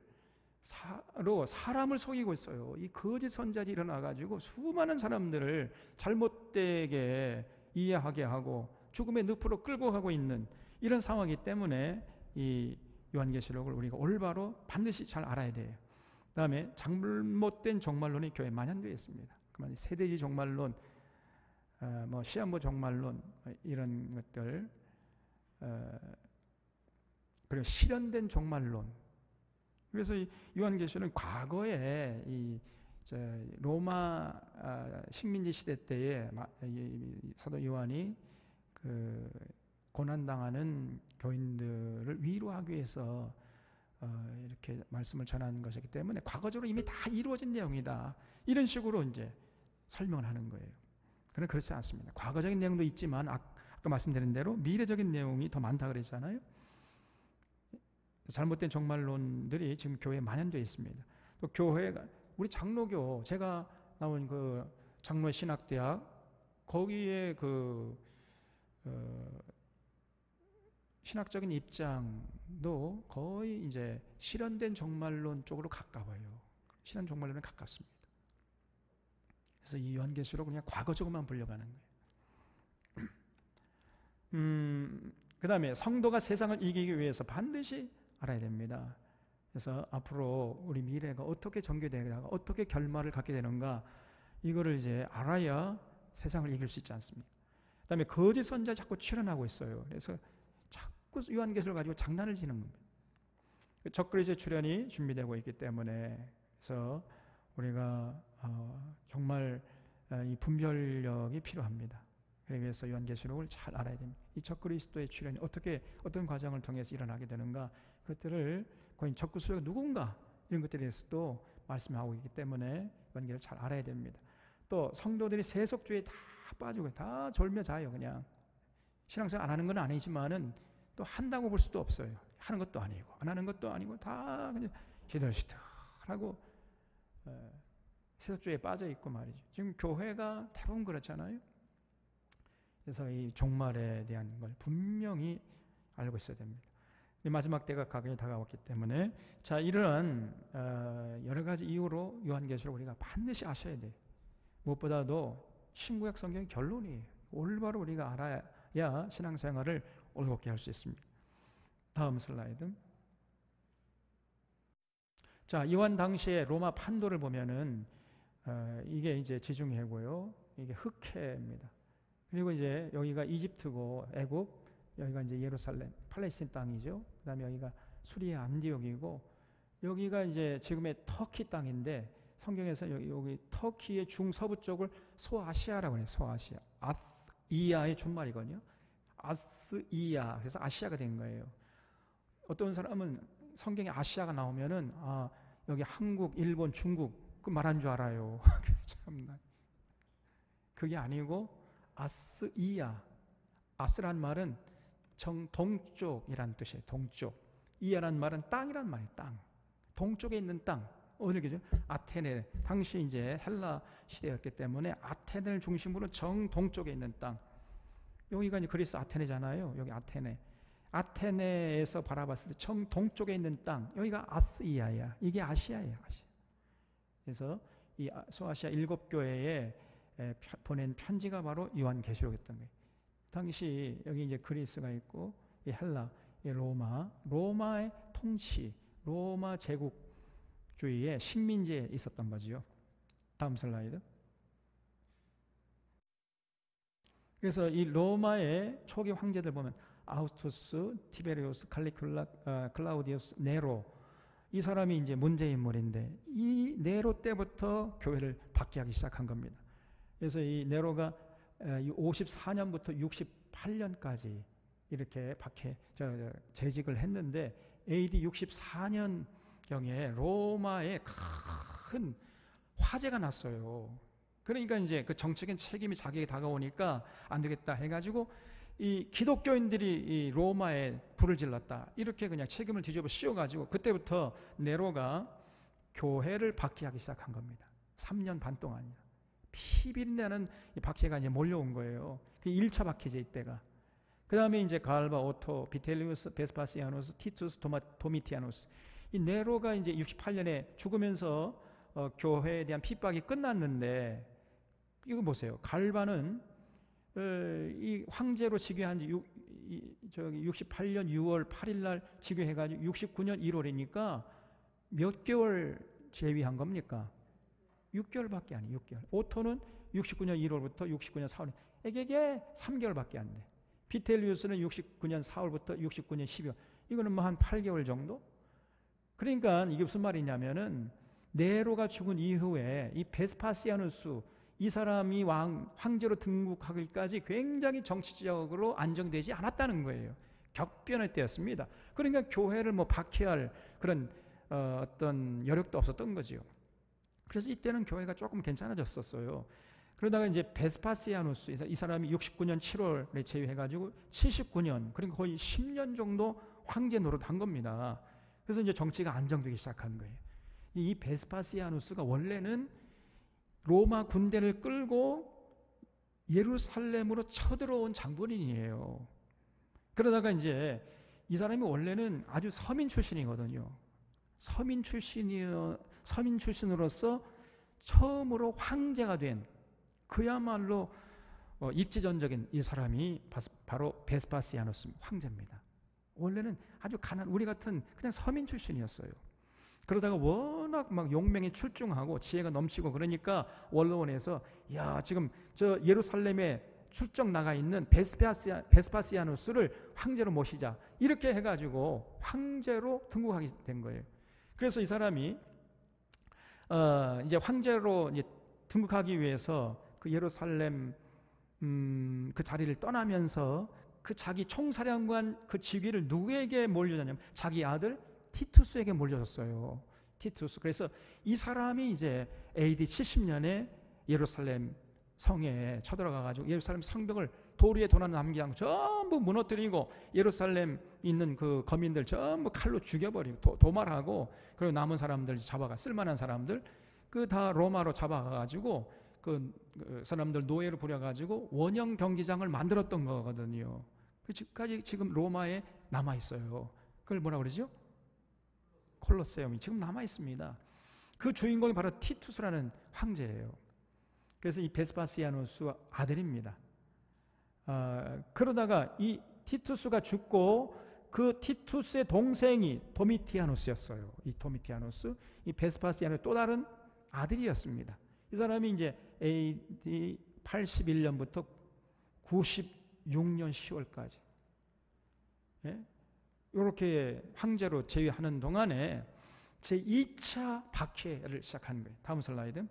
사람을 속이고 있어요. 이 거짓 선자들이 일어나가지고 수많은 사람들을 잘못되게 이해하게 하고 죽음의 늪으로 끌고 가고 있는 이런 상황이기 때문에 이 요한계시록을 우리가 올바로 반드시 잘 알아야 돼요. 그 다음에 잘못된 종말론이 교회에 만연되어 있습니다. 그러면 세대주의 종말론, 시한부 종말론 이런 것들, 그리고 실현된 종말론. 그래서 이 요한계시록은 과거에 이 로마 식민지 시대 때에 사도 요한이 그 고난당하는 교인들을 위로하기 위해서 이렇게 말씀을 전하는 것이기 때문에 과거적으로 이미 다 이루어진 내용이다, 이런 식으로 이제 설명을 하는 거예요. 그러나 그렇지 않습니다. 과거적인 내용도 있지만 아까 말씀드린 대로 미래적인 내용이 더 많다 그랬잖아요. 잘못된 종말론들이 지금 교회에 만연되어 있습니다. 또 교회가, 우리 장로교, 제가 나온 그 장로의 신학대학, 거기에 그 신학적인 입장도 거의 이제 실현된 종말론 쪽으로 가까워요. 실현 종말론에 가깝습니다. 그래서 이 요한계시록 그냥 과거적으로만 불려가는 거예요. 그 다음에 성도가 세상을 이기기 위해서 반드시 알아야 됩니다. 그래서 앞으로 우리 미래가 어떻게 전개되다가 어떻게 결말을 갖게 되는가, 이거를 이제 알아야 세상을 이길 수 있지 않습니까? 그 다음에 거짓 선자 자꾸 출현하고 있어요. 그래서 자꾸 요한계시록을 가지고 장난을 치는 겁니다. 적그리스도의 출현이 준비되고 있기 때문에, 그래서 우리가 정말 이 분별력이 필요합니다. 그러기 위해서 요한계시록을 잘 알아야 됩니다. 이 적그리스도의 출현이 어떤 과정을 통해서 일어나게 되는가, 그것들을 거의 적그리스도가 누군가, 이런 것들에 대해서도 말씀하고 있기 때문에 요한계시록을 잘 알아야 됩니다. 또 성도들이 세속주의에 다 빠지고 다 졸며 자요. 그냥 신앙생활 안 하는 건 아니지만은 또 한다고 볼 수도 없어요. 하는 것도 아니고 안 하는 것도 아니고 다 그냥 시들시들하고 세속주의에 빠져 있고 말이죠. 지금 교회가 대부분 그렇잖아요. 그래서 이 종말에 대한 걸 분명히 알고 있어야 됩니다. 마지막 때가 가까이 다가왔기 때문에, 자, 이러한 여러 가지 이유로 요한계시록 우리가 반드시 아셔야 돼요. 무엇보다도 신구약 성경 결론이에요. 올바로 우리가 알아야 신앙생활을 올곧게 할 수 있습니다. 다음 슬라이드. 자, 요한 당시에 로마 판도를 보면은 이게 이제 지중해고요, 이게 흑해입니다. 그리고 이제 여기가 이집트고 애굽, 여기가 이제 예루살렘, 팔레스틴 땅이죠. 그다음에 여기가 수리아 안디옥이고, 여기가 이제 지금의 터키 땅인데, 성경에서 여기 터키의 중서부 쪽을 소아시아라고 해요. 소아시아. 아스이아의 준말이거든요. 아스이아. 그래서 아시아가 된 거예요. 어떤 사람은 성경에 아시아가 나오면은 여기 한국, 일본, 중국 그 말한 줄 알아요. 참나. 그게 아니고 아스이아. 아스란 말은 동쪽이란 뜻이에요. 동쪽. 이아란 말은 땅이란 말이에요. 땅. 동쪽에 있는 땅. 어디죠? 아테네. 당시 이제 헬라 시대였기 때문에 아테네를 중심으로 정동쪽에 있는 땅. 여기가 이제 그리스 아테네잖아요. 여기 아테네. 아테네에서 바라봤을 때 정동쪽에 있는 땅. 여기가 아스이아야. 이게 아시아예요. 아시아. 그래서 이 소아시아 7교회에 보낸 편지가 바로 요한계시록이었던 거예요. 당시 여기 이제 그리스가 있고 이 헬라, 이 로마의 통치, 로마 제국주의의 식민지에 있었던 거지요. 다음 슬라이드. 그래서 이 로마의 초기 황제들 보면 아우구스투스, 티베리우스, 칼리큘라, 클라우디우스, 네로, 이 사람이 이제 문제 인물인데 이 네로 때부터 교회를 박해하기 시작한 겁니다. 그래서 이 네로가 54년부터 68년까지 이렇게 재직을 했는데 AD 64년경에 로마에 큰 화재가 났어요. 그러니까 이제 그 정책인 책임이 자기에게 다가오니까 안 되겠다 해가지고 이 기독교인들이 이 로마에 불을 질렀다, 이렇게 그냥 책임을 뒤집어 씌워가지고 그때부터 네로가 교회를 박해하기 시작한 겁니다. 3년 반 동안이나 피비린내는 박해가 이제 몰려온 거예요. 그 1차 박해제 이때가. 그 다음에 이제 갈바, 오토, 비텔리우스, 베스파시아누스, 티투스, 도미티아누스. 이 네로가 이제 68년에 죽으면서 교회에 대한 핍박이 끝났는데, 이거 보세요. 갈바는 이 황제로 즉위한 지 68년 6월 8일 날 즉위해가지고 69년 1월이니까 몇 개월 재위한 겁니까? 6개월밖에 안 해. 6개월. 오토는 69년 1월부터 69년 4월. 에게게 3개월밖에 안 돼. 비텔리우스는 69년 4월부터 69년 12월. 이거는 뭐 한 8개월 정도? 그러니까 이게 무슨 말이냐면은 네로가 죽은 이후에 이 베스파시아누스, 이 사람이 황제로 등극하기까지 굉장히 정치적으로 안정되지 않았다는 거예요. 격변의 때였습니다. 그러니까 교회를 뭐 박해할 그런 어떤 여력도 없었던 거지요. 그래서 이때는 교회가 조금 괜찮아졌었어요. 그러다가 이제 베스파시아누스, 이 사람이 69년 7월에 제위해가지고 79년, 그러니까 거의 10년 정도 황제 노릇한 겁니다. 그래서 이제 정치가 안정되기 시작한 거예요. 이 베스파시아누스가 원래는 로마 군대를 끌고 예루살렘으로 쳐들어온 장본인이에요. 그러다가 이제 이 사람이 원래는 아주 서민 출신이거든요. 서민 출신으로서 처음으로 황제가 된, 그야말로 입지전적인 이 사람이 바로 베스파시아누스 황제입니다. 원래는 아주 우리 같은 그냥 서민 출신이었어요. 그러다가 워낙 막 용맹이 출중하고 지혜가 넘치고 그러니까 원로원에서 야, 지금 저 예루살렘에 출정 나가 있는 베스파시아누스를 황제로 모시자, 이렇게 해가지고 황제로 등극하게 된 거예요. 그래서 이 사람이 이제 황제로 이제 등극하기 위해서 그 예루살렘 그 자리를 떠나면서 그 자기 총사령관 그 직위를 누구에게 몰려줬냐면 자기 아들 티투스에게 몰려줬어요. 티투스. 그래서 이 사람이 이제 AD 70년에 예루살렘 성에 쳐들어가가지고 예루살렘 성벽을 도리에 도난 남기장 전부 무너뜨리고 예루살렘 있는 그 거민들 전부 칼로 죽여버리고 도말하고, 그리고 남은 사람들 잡아가, 쓸만한 사람들 그 다 로마로 잡아가가지고 그 사람들 노예로 부려가지고 원형 경기장을 만들었던 거거든요. 그 지금까지 지금 로마에 남아 있어요. 그걸 뭐라 그러죠? 콜로세움이 지금 남아 있습니다. 그 주인공이 바로 티투스라는 황제예요. 그래서 이 베스파시아누스 아들입니다. 그러다가 이 티투스가 죽고 그 티투스의 동생이 도미티아누스였어요. 이 도미티아누스, 이 베스파시아누스의 또 다른 아들이었습니다. 이 사람이 이제 AD 81년부터 96년 10월까지 이렇게 황제로 제위하는 동안에 제2차 박해를 시작한 거예요. 다음 슬라이드.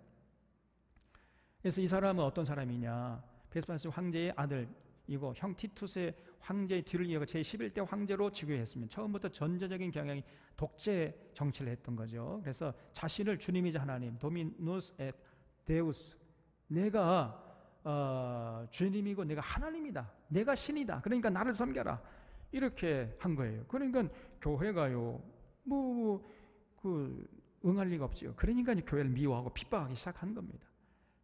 그래서 이 사람은 어떤 사람이냐, 베스파시아누스 황제의 아들이고 형 티투스의 황제의 뒤를 이어가 제11대 황제로 즉위했습니다. 처음부터 전제적인 경향이 독재 정치를 했던 거죠. 그래서 자신을 주님이자 하나님, 도미누스 et 데우스, 내가 주님이고 내가 하나님이다, 내가 신이다, 그러니까 나를 섬겨라, 이렇게 한 거예요. 그러니까 교회가요 응할 리가 없지요. 그러니까 교회를 미워하고 핍박하기 시작한 겁니다.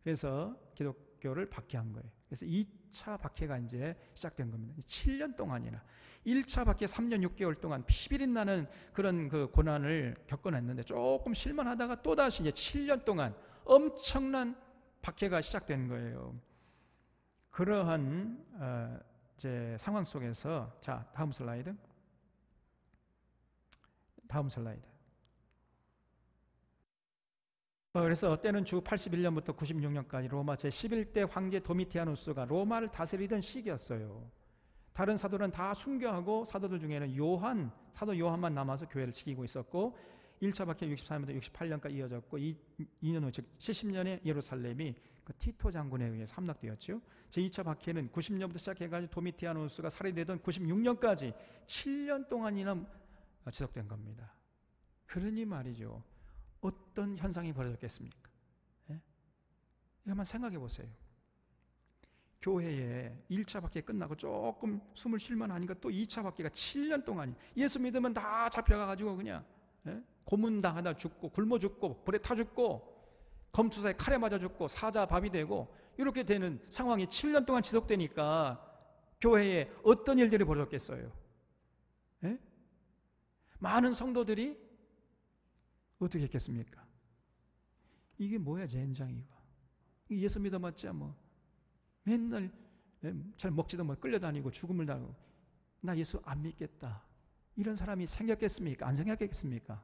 그래서 기독교를 박해한 거예요. 그래서 2차 박해가 이제 시작된 겁니다. 7년 동안이나 1차 박해 3년 6개월 동안 피비린 나는 그런 그 고난을 겪어냈는데 조금 실만하다가 또다시 이제 7년 동안 엄청난 박해가 시작된 거예요. 그러한 이제 상황 속에서, 자, 다음 슬라이드. 그래서 때는 주 81년부터 96년까지 로마 제11대 황제 도미티아누스가 로마를 다스리던 시기였어요. 다른 사도는 다 순교하고 사도들 중에는 사도 요한만 남아서 교회를 지키고 있었고, 1차 박해 64년부터 68년까지 이어졌고, 2년 후 즉 70년에 예루살렘이 그 티토 장군에 의해서 함락되었죠. 제2차 박해는 90년부터 시작해가지고 도미티아누스가 살해되던 96년까지 7년 동안이나 지속된 겁니다. 그러니 말이죠, 어떤 현상이 벌어졌겠습니까? 예? 이거 한번 생각해 보세요. 교회에 1차 박해 끝나고 조금 숨을 쉴만 하니까 또 2차 박해가 7년 동안이, 예수 믿으면 다 잡혀가가지고 그냥 고문당하다 죽고, 굶어 죽고, 불에 타 죽고, 검투사에 칼에 맞아 죽고, 사자 밥이 되고, 이렇게 되는 상황이 7년 동안 지속되니까 교회에 어떤 일들이 벌어졌겠어요? 많은 성도들이 어떻게 했겠습니까? 이게 뭐야, 젠장 이거. 예수 믿어 맞자 뭐 맨날 잘 먹지도 못 끌려다니고 죽음을 당하고, 나 예수 안 믿겠다, 이런 사람이 생겼겠습니까? 안 생겼겠습니까?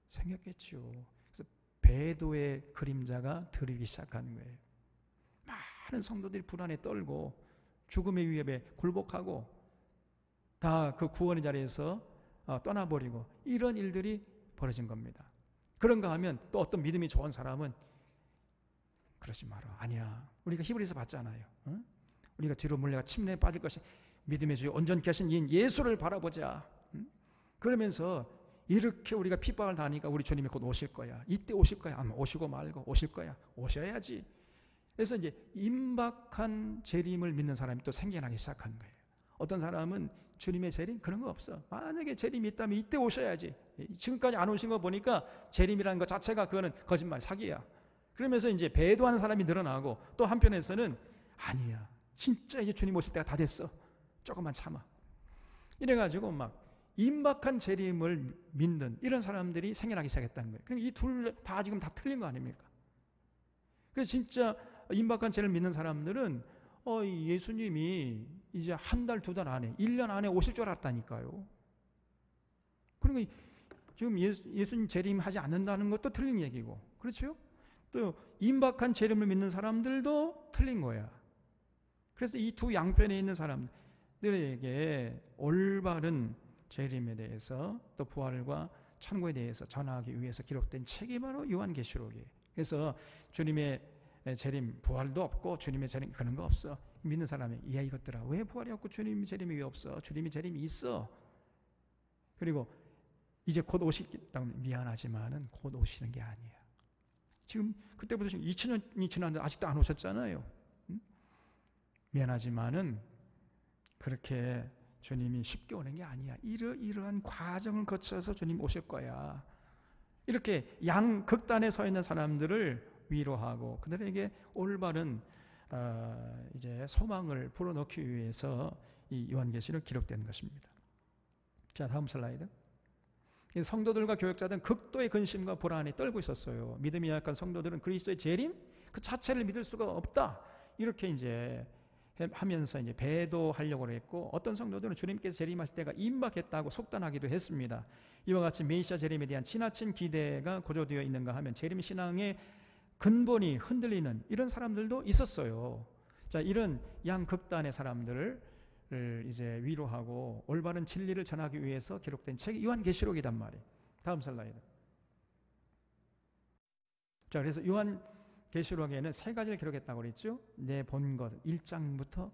생겼겠죠. 그래서 배도의 그림자가 들이기 시작하는 거예요. 많은 성도들이 불안에 떨고 죽음의 위협에 굴복하고 다 그 구원의 자리에서 떠나버리고, 이런 일들이 벌어진 겁니다. 그런가 하면 또 어떤 믿음이 좋은 사람은 그러지 마라, 아니야, 우리가 히브리서 봤잖아요. 우리가 뒤로 물려가 침례에 빠질 것이 믿음의 주여 온전케 하신 이인 예수를 바라보자. 그러면서 이렇게 우리가 핍박을 당하니까 우리 주님이 곧 오실 거야, 이때 오실 거야, 아마 오시고 말고 오실 거야, 오셔야지. 그래서 이제 임박한 재림을 믿는 사람이 또 생겨나기 시작한 거예요. 어떤 사람은 주님의 재림 그런 거 없어, 만약에 재림이 있다면 이때 오셔야지, 지금까지 안 오신 거 보니까 재림이라는 것 자체가 그거는 거짓말, 사기야. 그러면서 이제 배도하는 사람이 늘어나고, 또 한편에서는 아니야, 진짜 이제 주님 오실 때가 다 됐어, 조금만 참아, 이래가지고 막 임박한 재림을 믿는 이런 사람들이 생겨나기 시작했다는 거예요. 그러니까 이 둘 다 지금 다 틀린 거 아닙니까? 그래서 진짜 임박한 재림을 믿는 사람들은 예수님이 이제 한 달, 두 달 안에, 1년 안에 오실 줄 알았다니까요. 그러니까 지금 예수님 재림하지 않는다는 것도 틀린 얘기고, 그렇죠? 또 임박한 재림을 믿는 사람들도 틀린 거야. 그래서 이 두 양편에 있는 사람들에게 올바른 재림에 대해서, 또 부활과 천국에 대해서 전하기 위해서 기록된 책이 바로 요한계시록이에요. 그래서 주님의 재림, 부활도 없고 주님의 재림 그런 거 없어. 믿는 사람이, 야 이것들아, 왜 부활이 없고 주님의 재림이 왜 없어? 주님의 재림이 있어. 그리고 이제 곧 오시겠다고, 미안하지만은 곧 오시는 게 아니야. 지금 그때부터 지금 2000년이 지났는데 아직도 안 오셨잖아요. 미안하지만은 그렇게 주님이 쉽게 오는 게 아니야. 이러한 과정을 거쳐서 주님 오실 거야. 이렇게 양극단에 서 있는 사람들을 위로하고 그들에게 올바른 이제 소망을 불어넣기 위해서 이 요한계시록 기록된 것입니다. 자, 다음 슬라이드. 성도들과 교역자들은 극도의 근심과 불안에 떨고 있었어요. 믿음이 약한 성도들은 그리스도의 재림 그 자체를 믿을 수가 없다, 이렇게 이제 하면서 이제 배도하려고 했고, 어떤 성도들은 주님께서 재림하실 때가 임박했다고 속단하기도 했습니다. 이와 같이 메시아 재림에 대한 지나친 기대가 고조되어 있는가 하면 재림 신앙의 근본이 흔들리는 이런 사람들도 있었어요. 자, 이런 양극단의 사람들을 이제 위로하고 올바른 진리를 전하기 위해서 기록된 책이 요한계시록이단 말이에요. 다음 슬라이드. 자, 그래서 요한계시록에는 세 가지를 기록했다고 그랬죠. 내 본 것, 1장부터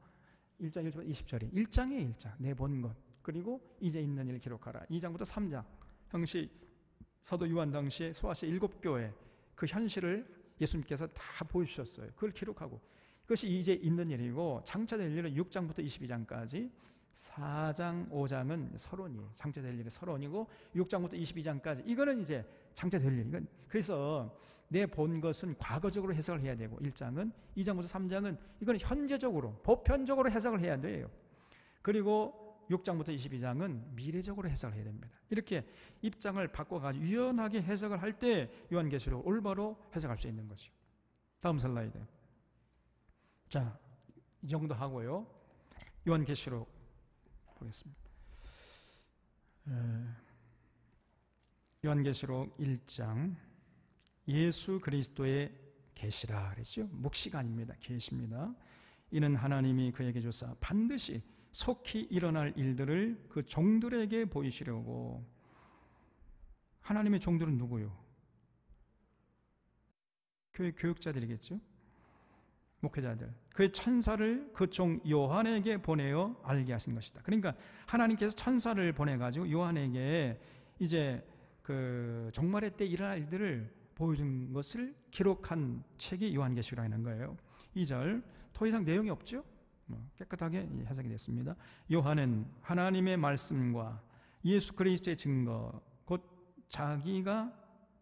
1장 1절부터 20절이 1장이에요. 1장. 내 본 것. 그리고 이제 있는 일 기록하라. 2장부터 3장. 형시 사도 요한 당시에 소아시아 7교회 그 현실을 예수님께서 다 보여주셨어요. 그걸 기록하고, 그것이 이제 있는 일이고, 장차될 일은 6장부터 22장까지, 4장, 5장은 서론이에요. 장차될 일은 서론이고, 6장부터 22장까지 이거는 이제 장차될 일. 이건 그래서 내 본 것은 과거적으로 해석을 해야 되고, 1장은, 2장부터 3장은 이건 현재적으로 보편적으로 해석을 해야 돼요. 그리고 6장부터 22장은 미래적으로 해석을 해야 됩니다. 이렇게 입장을 바꿔가지고 유연하게 해석을 할 때 요한계시록 올바로 해석할 수 있는 거죠. 다음 슬라이드. 자, 이 정도 하고요. 요한계시록 보겠습니다. 요한계시록 1장 예수 그리스도의 계시라 그랬죠. 묵시가 아닙니다. 계시입니다. 이는 하나님이 그에게 주사 반드시 속히 일어날 일들을 그 종들에게 보이시려고. 하나님의 종들은 누구요? 교회 교육자들이겠죠. 목회자들. 그의 천사를 그 종 요한에게 보내어 알게 하신 것이다. 그러니까 하나님께서 천사를 보내가지고 요한에게 이제 그 종말의 때 일어날 일들을 보여준 것을 기록한 책이 요한계시록이라는 거예요. 2절, 더 이상 내용이 없죠? 깨끗하게 해석이 됐습니다. 요한은 하나님의 말씀과 예수 그리스도의 증거, 곧 자기가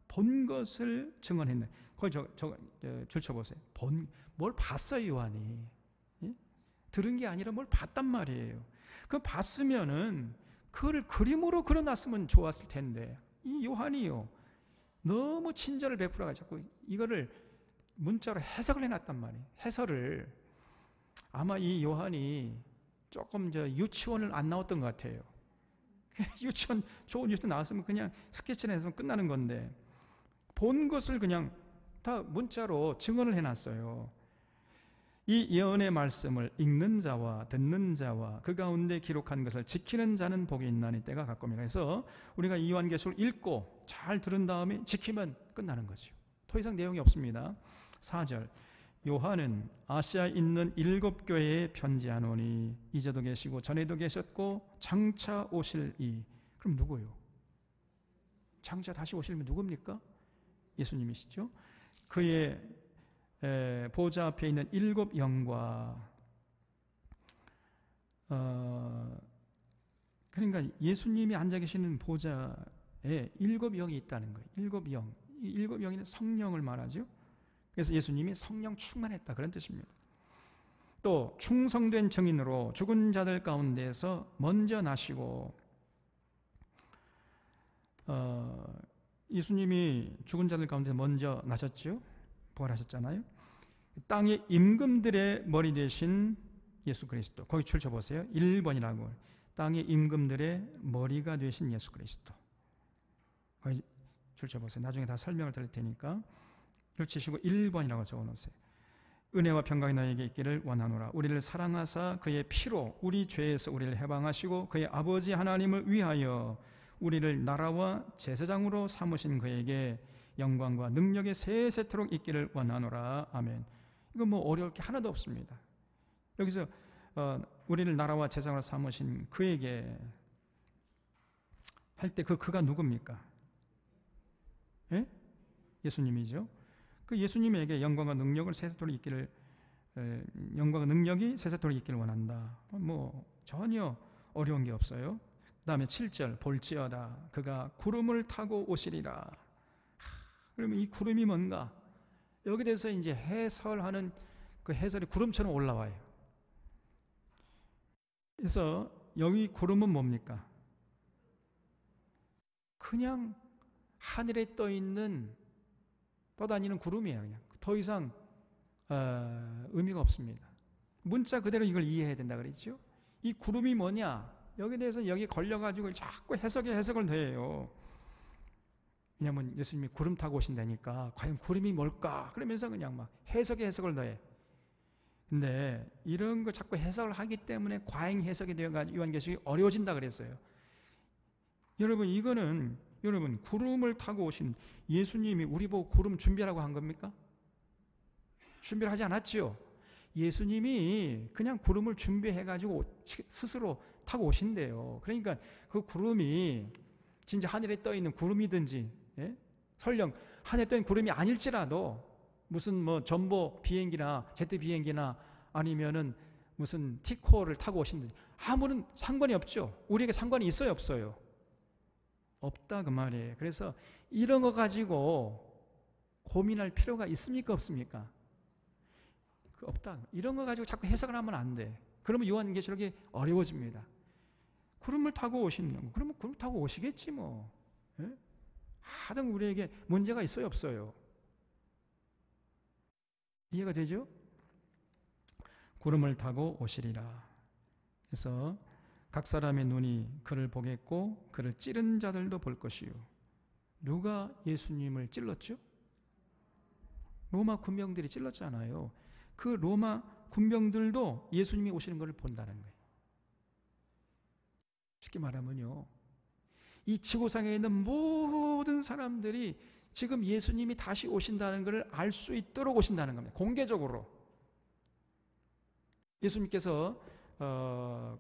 본 것을 증언했네. 거기 줄 쳐보세요. 뭘 봤어요, 요한이? 예? 들은 게 아니라 뭘 봤단 말이에요. 그 봤으면은 그걸 그림으로 그려놨으면 좋았을 텐데, 이 요한이요, 너무 친절을 베풀어가지고 이거를 문자로 해석을 해놨단 말이에요. 해설을. 아마 이 요한이 조금 유치원을 안 나왔던 것 같아요. 유치원, 좋은 유치원 나왔으면 그냥 스케치를 해서 끝나는 건데, 본 것을 그냥 다 문자로 증언을 해놨어요. 이 예언의 말씀을 읽는 자와 듣는 자와 그 가운데 기록한 것을 지키는 자는 복이 있나니 때가 가까우니라. 해서 우리가 이 요한계시록을 읽고 잘 들은 다음에 지키면 끝나는 거죠. 더 이상 내용이 없습니다. 4절, 요한은 아시아에 있는 7교회에 편지하노니 이제도 계시고 전에도 계셨고 장차 오실 이. 그럼 누구요? 장차 다시 오시면 누굽니까? 예수님이시죠. 그의 보좌 앞에 있는 7 영과, 그러니까 예수님이 앉아 계시는 보좌에 7 영이 있다는 거예요. 7 영. 이 7 영이는 성령을 말하죠. 그래서 예수님이 성령 충만했다, 그런 뜻입니다. 또 충성된 증인으로 죽은 자들 가운데서 먼저 나시고, 예수님이 죽은 자들 가운데 먼저 나셨죠. 부활하셨잖아요. 땅의 임금들의 머리 되신 예수 그리스도. 거기 줄 쳐보세요. 1번이라고. 땅의 임금들의 머리가 되신 예수 그리스도. 거기 줄 쳐보세요. 나중에 다 설명을 드릴 테니까 줄 치시고 1번이라고 적어놓으세요. 은혜와 평강이 너에게 있기를 원하노라. 우리를 사랑하사 그의 피로 우리 죄에서 우리를 해방하시고 그의 아버지 하나님을 위하여 우리를 나라와 제사장으로 삼으신 그에게 영광과 능력의 세세토록 있기를 원하노라. 아멘. 이거 뭐 어려울 게 하나도 없습니다. 여기서 우리를 나라와 제사장으로 삼으신 그에게 할 때 그가 누굽니까? 예? 예수님이죠. 그 예수님에게 영광과 능력을 세세토록 있기를, 영광과 능력이 세세토록 있기를 원한다. 뭐 전혀 어려운 게 없어요. 그 다음에 7절, 볼지어다 그가 구름을 타고 오시리라. 그러면 이 구름이 뭔가? 여기 대해서 이제 해설하는 그 해설이 구름처럼 올라와요. 그래서 여기 구름은 뭡니까? 그냥 하늘에 떠다니는 구름이에요. 그냥 더 이상 의미가 없습니다. 문자 그대로 이걸 이해해야 된다 그랬죠. 이 구름이 뭐냐? 여기에 대해서 여기 걸려가지고 자꾸 해석을 더해요. 왜냐하면 예수님이 구름 타고 오신다니까 과연 구름이 뭘까? 그러면서 그냥 막 해석을 더해. 근데 이런 거 자꾸 해석을 하기 때문에 과잉 해석이 되어가지고 요한계시록이 어려워진다 그랬어요. 여러분 구름을 타고 오신 예수님이 우리 보고 구름 준비하라고 한 겁니까? 준비를 하지 않았지요. 예수님이 그냥 구름을 준비해가지고 스스로 타고 오신대요. 그러니까 그 구름이 진짜 하늘에 떠있는 구름이든지, 예? 설령 하늘에 떠있는 구름이 아닐지라도 무슨 뭐 전보 비행기나 제트 비행기나 아니면은 무슨 티코를 타고 오신든지 아무런 상관이 없죠. 우리에게 상관이 있어요, 없어요? 없다 그 말이에요. 그래서 이런 거 가지고 고민할 필요가 있습니까, 없습니까? 없다. 이런 거 가지고 자꾸 해석을 하면 안 돼. 그러면 요한계시록이 어려워집니다. 구름을 타고 오시는 거. 그러면 구름 타고 오시겠지 뭐. 예? 하등 우리에게 문제가 있어요, 없어요? 이해가 되죠? 구름을 타고 오시리라. 그래서 각 사람의 눈이 그를 보겠고 그를 찌른 자들도 볼 것이요. 누가 예수님을 찔렀죠? 로마 군병들이 찔렀잖아요. 그 로마 군병들도 예수님이 오시는 것을 본다는 거예요. 쉽게 말하면요, 이 지구상에 있는 모든 사람들이 지금 예수님이 다시 오신다는 것을 알 수 있도록 오신다는 겁니다. 공개적으로. 예수님께서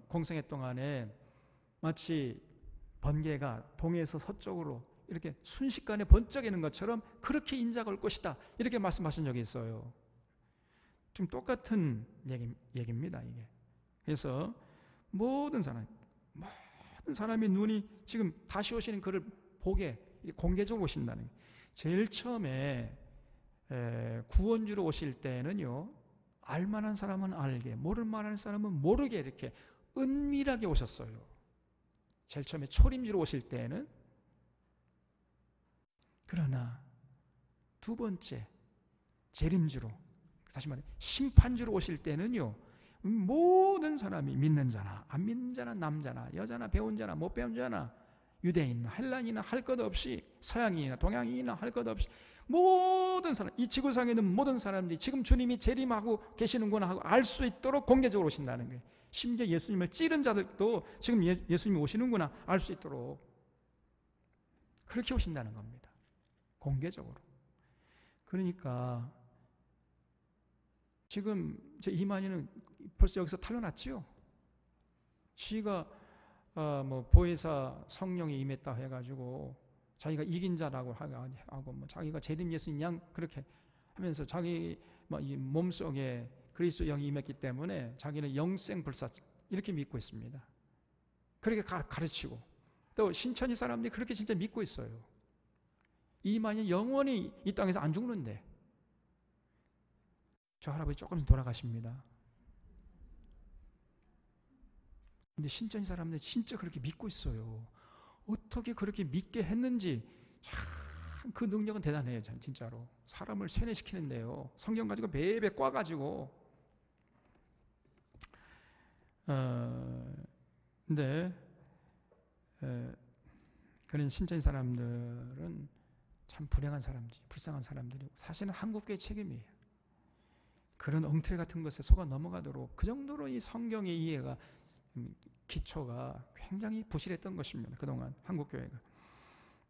공생애 동안에 마치 번개가 동에서 서쪽으로 이렇게 순식간에 번쩍이는 것처럼 그렇게 인자가 올 것이다, 이렇게 말씀하신 적이 있어요. 좀 똑같은 얘기입니다, 이게. 그래서 모든 사람의 눈이 지금 다시 오시는 그를 보게 공개적으로 오신다는 거예요. 제일 처음에 구원주로 오실 때는요, 알만한 사람은 알게, 모를 만한 사람은 모르게 이렇게 은밀하게 오셨어요. 제일 처음에 초림주로 오실 때는. 그러나 두 번째 재림주로, 다시 말해 심판주로 오실 때는요, 모든 사람이 믿는 자나 안 믿는 자나, 남자나 여자나 배운 자나 못 배운 자나, 유대인이나 헬라인이나 할 것 없이, 서양인이나 동양인이나 할 것 없이 모든 사람, 이 지구상에 있는 모든 사람들이 지금 주님이 재림하고 계시는구나 하고 알 수 있도록 공개적으로 오신다는 거예요. 심지어 예수님을 찌른 자들도 지금 예수님이 오시는구나 알 수 있도록 그렇게 오신다는 겁니다. 공개적으로. 그러니까 지금 제 이만희는 벌써 여기서 탈려났지요. 지가 보혜사 성령이 임했다 해가지고 자기가 이긴 자라고 하고 자기가 재림 예수님 양 그렇게 하면서 자기 이 몸속에 그리스도 영이 임했기 때문에 자기는 영생불사 이렇게 믿고 있습니다. 그렇게 가르치고 또 신천지 사람들이 그렇게 진짜 믿고 있어요. 이만희 영원히 이 땅에서 안 죽는데. 저 할아버지 조금 있으면 돌아가십니다. 근데 신천지 사람들이 진짜 그렇게 믿고 있어요. 어떻게 그렇게 믿게 했는지 참 그 능력은 대단해요. 진짜로 사람을 세뇌시키는데요, 성경 가지고 베베 꽈가지고. 근데 그런 신천지 사람들은 참 불행한 사람들이, 불쌍한 사람들이고 사실은 한국교회 책임이에요. 그런 엉터리 같은 것에 속아 넘어가도록 그 정도로 이 성경의 이해가, 기초가 굉장히 부실했던 것입니다. 그동안 한국교회가.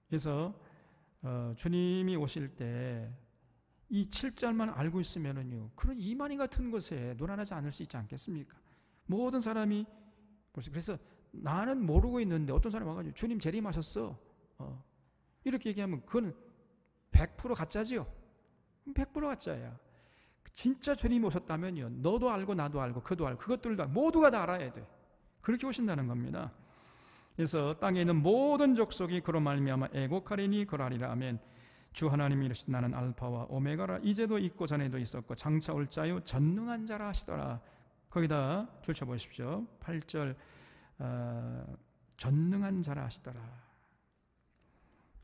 그래서 주님이 오실 때 이 7절만 알고 있으면은요, 그런 이만희 같은 것에 놀아나지 않을 수 있지 않겠습니까? 모든 사람이, 그래서 나는 모르고 있는데 어떤 사람이 와가지고 주님 재림하셨어, 이렇게 얘기하면 그건 100% 가짜지요. 100% 가짜야. 진짜 주님이 오셨다면요, 너도 알고 나도 알고 그도 알고 그것들도 모두가 다 알아야 돼. 그렇게 오신다는 겁니다. 그래서 땅에 있는 모든 족속이 그로 말미암아 애곡하리니 그러하리라. 아멘. 주 하나님이 이르시되 나는 알파와 오메가라. 이제도 있고 전에도 있었고 장차 올 자요 전능한 자라 하시더라. 거기다 줄쳐 보십시오. 8절 전능한 자라 하시더라.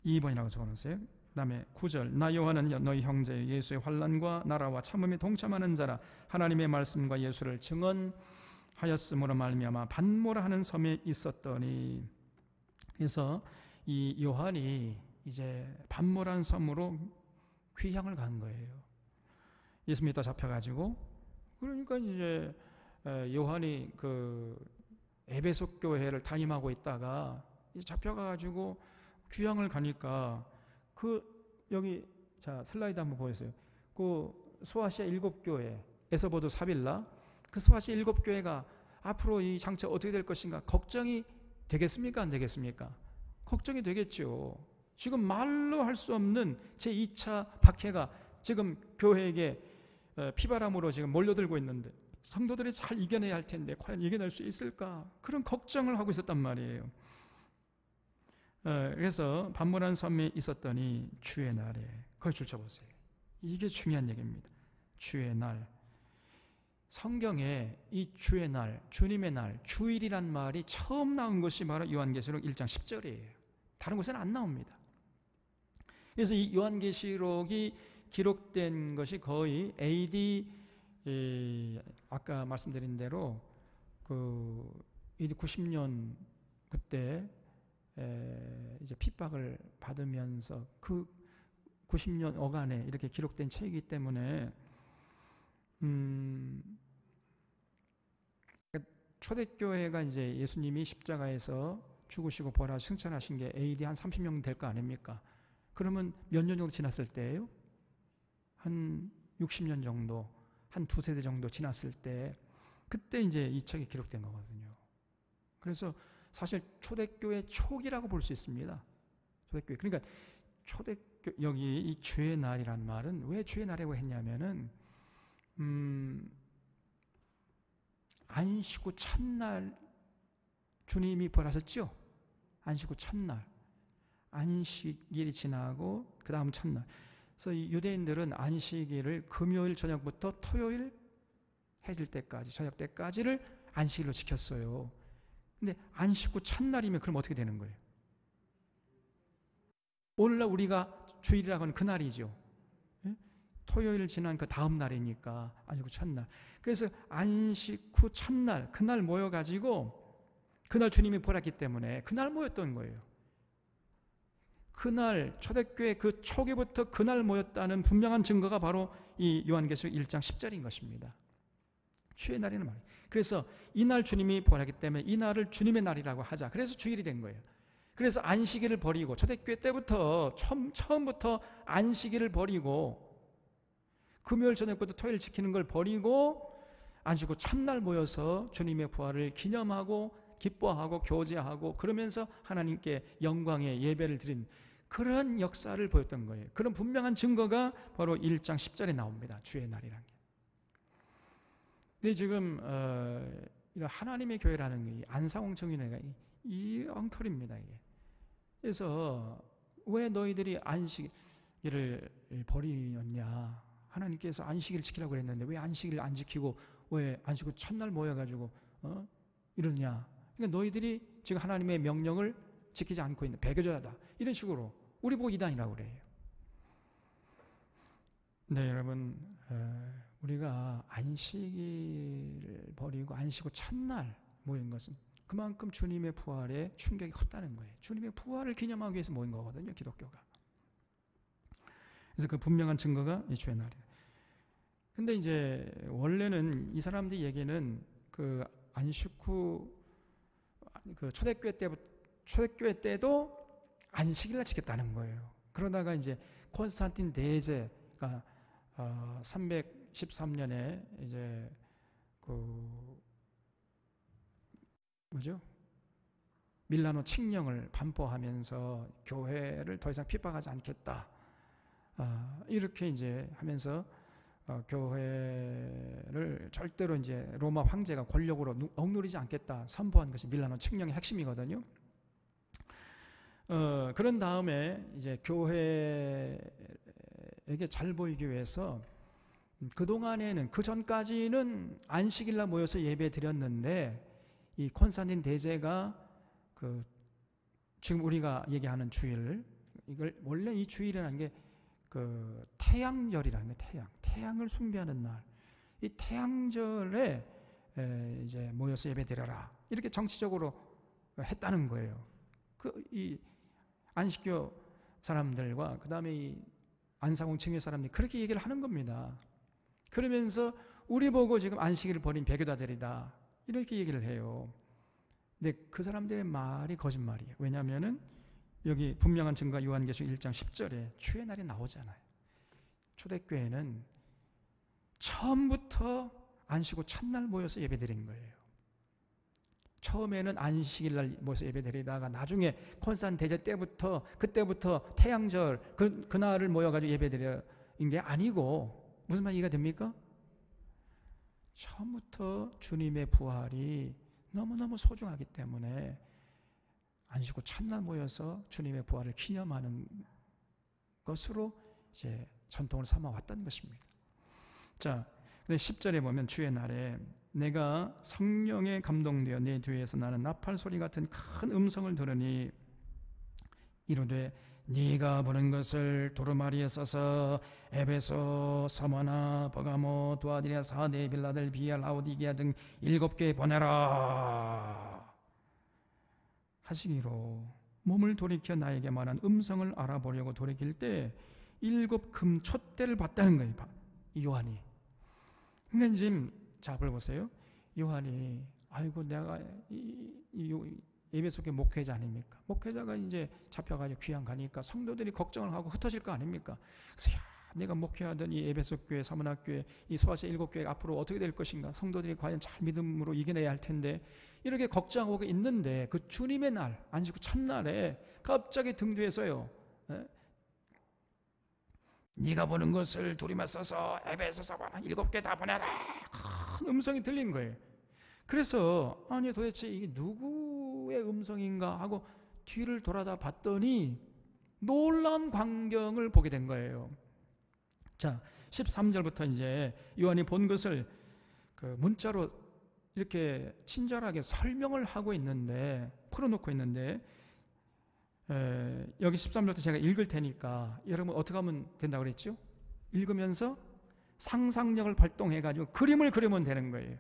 2번이라고 적어놓으세요. 그 다음에 9절 나 요한은 너희 형제 예수의 환난과 나라와 참음에 동참하는 자라. 하나님의 말씀과 예수를 증언하였으므로 말미암아 반모라 하는 섬에 있었더니. 그래서 이 요한이 이제 반모라는 섬으로 귀향을 간 거예요. 예수 믿다 잡혀가지고. 그러니까 이제 요한이 그 에베소 교회를 담임하고 있다가 이제 잡혀가지고 귀향을 가니까 여기 자 슬라이드 한번 보여주세요. 그 소아시아 7교회 에서보드 사빌라, 그 소아시아 7교회가 앞으로 이 장차 어떻게 될 것인가 걱정이 되겠습니까? 안 되겠습니까? 걱정이 되겠죠. 지금 말로 할 수 없는 제2차 박해가 지금 교회에게 피바람으로 지금 몰려들고 있는데 성도들이 잘 이겨내야 할 텐데 과연 이겨낼 수 있을까? 그런 걱정을 하고 있었단 말이에요. 그래서 반모라는 섬에 있었더니 주의 날에, 거기 줄쳐보세요. 이게 중요한 얘기입니다. 주의 날. 성경에 이 주의 날, 주님의 날, 주일이란 말이 처음 나온 것이 바로 요한계시록 1장 10절이에요. 다른 곳에는 안 나옵니다. 그래서 이 요한계시록이 기록된 것이 거의 AD 아까 말씀드린 대로 그 이 90년 그때 이제 핍박을 받으면서 그 90년 어간에 이렇게 기록된 책이기 때문에 초대교회가 이제 예수님이 십자가에서 죽으시고 부활하시고 승천하신 게 AD 한 30년 될 거 아닙니까? 그러면 몇 년 정도 지났을 때예요? 한 60년 정도, 한 두세 대 정도 지났을 때 그때 이제 이 책이 기록된 거거든요. 그래서 사실 초대교회 초기라고 볼 수 있습니다. 초대교회. 그러니까 초대교 여기 이 주의 날이란 말은 왜 주의 날이라고 했냐면은 안식 후 첫날 주님이 부활하셨죠? 안식 후 첫날. 안식일이 지나고 그 다음 첫날. 그래서 이 유대인들은 안식일을 금요일 저녁부터 토요일 해질 때까지, 저녁 때까지를 안식일로 지켰어요. 근데 안식 후 첫날이면 그럼 어떻게 되는 거예요? 오늘날 우리가 주일이라고 하는 그날이죠. 토요일 지난 그 다음 날이니까 안식 후 첫날. 그래서 안식 후 첫날, 그날 모여가지고 그날 주님이 부활했기 때문에 그날 모였던 거예요. 그날 초대교회 그 초기부터 그날 모였다는 분명한 증거가 바로 이 요한계시록 1장 10절인 것입니다. 주의 날이라는 말이에요. 그래서 이날 주님이 부활했기 때문에 이 날을 주님의 날이라고 하자. 그래서 주일이 된 거예요. 그래서 안식일을 버리고 초대교회 때부터 처음부터 안식일을 버리고 금요일 저녁부터 토요일 지키는 걸 버리고 안식 후 첫날 모여서 주님의 부활을 기념하고 기뻐하고 교제하고 그러면서 하나님께 영광의 예배를 드린 그런 역사를 보였던 거예요. 그런 분명한 증거가 바로 1장 10절에 나옵니다. 주의 날이라는 게. 근데 지금 이런 하나님의 교회라는 게 안상홍 청년회가 이 엉터리입니다. 이게. 그래서 왜 너희들이 안식일을 버리었냐? 하나님께서 안식일 지키라고 그랬는데 왜 안식일 안 지키고 왜 안식 후 첫날 모여가지고 이러냐? 그러니까 너희들이 지금 하나님의 명령을 지키지 않고 있는 배교자다. 이런 식으로 우리 보고 이단이라고 그래요. 네, 여러분, 우리가 안식일을 버리고 안식 후 첫날 모인 것은 그만큼 주님의 부활에 충격이 컸다는 거예요. 주님의 부활을 기념하기 위해서 모인 거거든요, 기독교가. 그래서 그 분명한 증거가 이 주의 날이에요. 근데 이제 원래는 이 사람들이 얘기는 그 안식 후 그 초대교회 때도 안식일날 지켰다는 거예요. 그러다가 이제 콘스탄틴 대제가 313년에 이제 밀라노 칙령을 반포하면서 교회를 더 이상 핍박하지 않겠다. 이렇게 이제 하면서 교회를 절대로 이제 로마 황제가 권력으로 억누르지 않겠다 선포한 것이 밀라노 칙령의 핵심이거든요. 그런 다음에 이제 교회에게 잘 보이기 위해서 그 동안에는 그 전까지는 안식일날 모여서 예배 드렸는데 이 콘스탄틴 대제가 지금 우리가 얘기하는 주일 이걸 원래 이 주일이라는 게 그 태양절이라는 게 태양을 숭배하는 날, 이 태양절에 이제 모여서 예배드려라 이렇게 정치적으로 했다는 거예요. 이 안식교 사람들과 그 다음에 이 안상홍 청년 사람들이 그렇게 얘기를 하는 겁니다. 그러면서 우리 보고 지금 안식일을 버린 배교자들이다 이렇게 얘기를 해요. 근데 그 사람들의 말이 거짓말이에요. 왜냐하면은 여기 분명한 증거 요한계시록 1장 10절에 주의 날이 나오잖아요. 초대교회는 처음부터 안식 후 첫날 모여서 예배드린 거예요. 처음에는 안식일날 모여서 예배드리다가 나중에 콘스탄 대제 때부터 그때부터 태양절 그날을 모여가지고 예배드린 게 아니고 무슨 말 이해가 됩니까? 처음부터 주님의 부활이 너무너무 소중하기 때문에 안식 후 첫날 모여서 주님의 부활을 기념하는 것으로 이제 전통을 삼아왔던 것입니다. 자, 근데 10절에 보면 주의 날에 내가 성령에 감동되어 내 뒤에서 나는 나팔 소리 같은 큰 음성을 들으니 이르되 네가 부른 것을 두루마리에 써서 에베소, 서머나, 버가모, 두아디라, 사데, 빌라델비아, 라오디게아 등 7개에 보내라. 하시기로 몸을 돌이켜 나에게 말한 음성을 알아보려고 돌이킬 때 7 금촛대를 봤다는 거예요. 이 요한이. 그러니까 지금 잡을 보세요. 요한이 아이고 내가 에베소교회 목회자 아닙니까? 목회자가 이제 잡혀가지고 귀양 가니까 성도들이 걱정을 하고 흩어질 거 아닙니까? 그래서 내가 목회하던 이 에베소교회, 사문학교회, 이 소아시아 7교회 앞으로 어떻게 될 것인가? 성도들이 과연 잘 믿음으로 이겨내야 할 텐데 이렇게 걱정하고 있는데 그 주님의 날, 안식 첫날에 갑자기 등 뒤에서요. 네가 보는 것을 두리마 써서 에베소서 7교회 다 보내라. 큰 음성이 들린 거예요. 그래서 아니 도대체 이게 누구의 음성인가 하고 뒤를 돌아다 봤더니 놀라운 광경을 보게 된 거예요. 자, 13절부터 이제 요한이 본 것을 그 문자로 이렇게 친절하게 설명을 하고 있는데, 풀어놓고 있는데, 여기 13절부터 제가 읽을 테니까 여러분 어떻게 하면 된다고 그랬죠? 읽으면서 상상력을 발동해가지고 그림을 그리면 되는 거예요.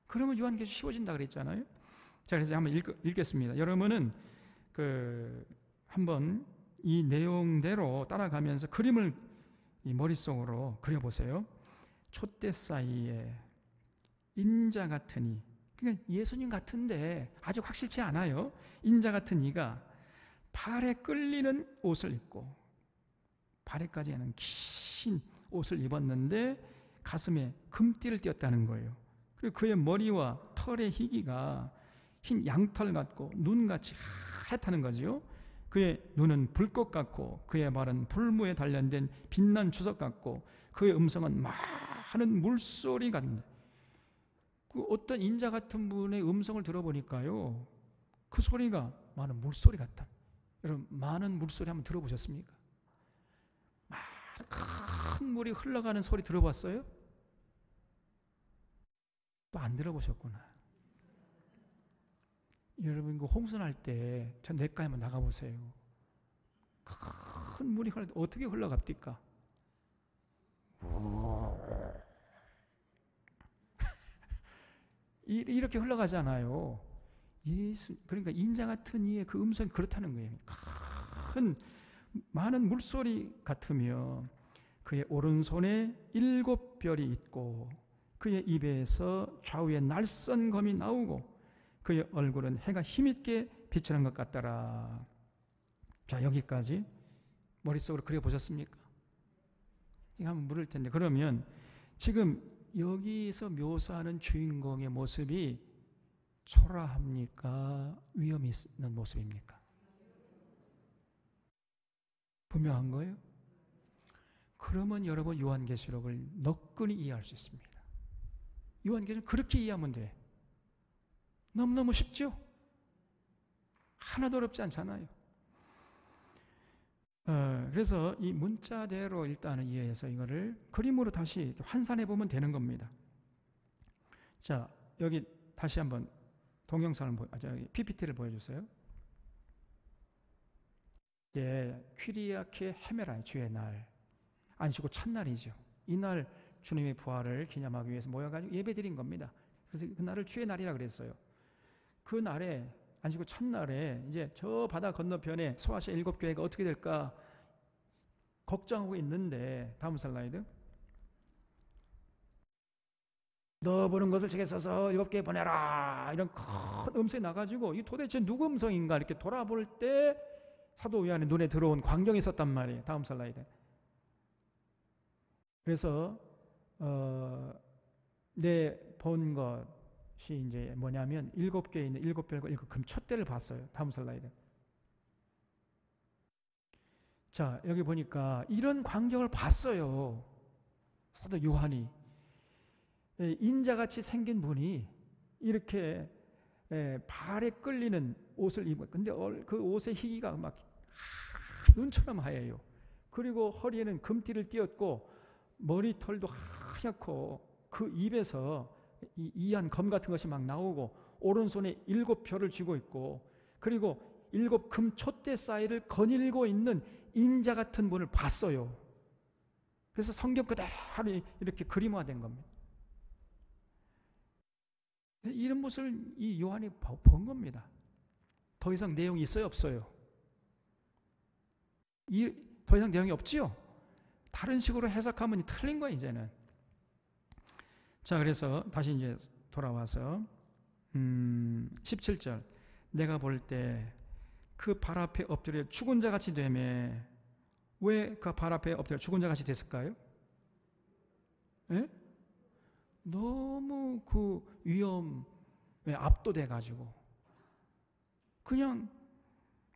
그러면 요한계시록 쉬워진다 그랬잖아요. 자, 그래서 한번 읽겠습니다. 여러분은 한번 이 내용대로 따라가면서 그림을 이 머릿속으로 그려보세요. 촛대 사이에 인자 같은 이, 그러니까 예수님 같은데 아직 확실치 않아요. 인자 같은 이가 발에 끌리는 옷을 입고, 발에까지는 긴 옷을 입었는데 가슴에 금띠를 띄었다는 거예요. 그리고 그의 머리와 털의 희기가 흰 양털 같고 눈같이 하얗다는 거죠. 그의 눈은 불꽃 같고 그의 말은 불무에 단련된 빛난 주석 같고 그의 음성은 많은 물소리 같은데, 그 어떤 인자 같은 분의 음성을 들어보니까요, 그 소리가 많은 물소리 같다. 여러분 많은 물소리 한번 들어보셨습니까? 큰 물이 흘러가는 소리 들어봤어요? 또 안 들어보셨구나. 여러분 그 홍수날 때 저 냇가에 한번 나가보세요. 큰 물이 흘러 어떻게 흘러갑니까? 이렇게 흘러가잖아요. 예수, 그러니까 인자 같은 이의 그 음성이 그렇다는 거예요. 큰 많은 물소리 같으며 그의 오른손에 7별이 있고 그의 입에서 좌우에 날선 검이 나오고 그의 얼굴은 해가 힘있게 비치는 것 같더라. 자, 여기까지 머릿속으로 그려보셨습니까? 지금 한번 물을 텐데, 그러면 지금 여기서 묘사하는 주인공의 모습이 초라합니까? 위험이 있는 모습입니까? 분명한 거예요? 그러면 여러분 요한계시록을 너끈히 이해할 수 있습니다. 요한계시록 그렇게 이해하면 돼. 너무너무 쉽죠? 하나도 어렵지 않잖아요. 그래서 이 문자대로 일단은 이해해서 이거를 그림으로 다시 환산해 보면 되는 겁니다. 자, 여기 다시 한번 동영상을 PPT를 보여주세요. 예, 퀴리아케 헤메라의 주의 날, 안식 후 첫날이죠. 이날 주님의 부활을 기념하기 위해서 모여가지고 예배드린 겁니다. 그래서 그날을 주의 날이라 그랬어요. 그 날에, 안식 후 첫날에 이제 저 바다 건너편에 소아시아 7교회가 어떻게 될까 걱정하고 있는데, 다음 슬라이드. 너 보는 것을 책에 써서 7교회 보내라, 이런 큰 음성이 나가지고 이 도대체 누구 음성인가 이렇게 돌아볼 때 사도 요한의 눈에 들어온 광경이 있었단 말이에요. 다음 슬라이드. 그래서 내 본 것이 이제 뭐냐면 7개에 있는 7별과 7금 촛대를 봤어요. 다음 슬라이드. 자, 여기 보니까 이런 광경을 봤어요. 사도 요한이. 인자같이 생긴 분이 이렇게 발에 끌리는 옷을 입어요. 근데 그 옷의 희기가 막 눈처럼 하얘요. 그리고 허리에는 금띠를 띄었고 머리털도 하얗고 그 입에서 이한 검 같은 것이 막 나오고 오른손에 7별을 쥐고 있고 그리고 7금 촛대 사이를 거닐고 있는 인자 같은 분을 봤어요. 그래서 성경 그대로 이렇게 그림화된 겁니다. 이런 모습을 이 요한이 본 겁니다. 더 이상 내용이 있어요, 없어요? 더 이상 내용이 없지요? 다른 식으로 해석하면 틀린 거예요, 이제는. 자, 그래서 다시 이제 돌아와서 17절. 내가 볼 때 그 발 앞에 엎드려 죽은 자 같이 되매. 왜 그 발 앞에 엎드려 죽은 자 같이 됐을까요? 예? 너무 그 위험에 압도돼 가지고 그냥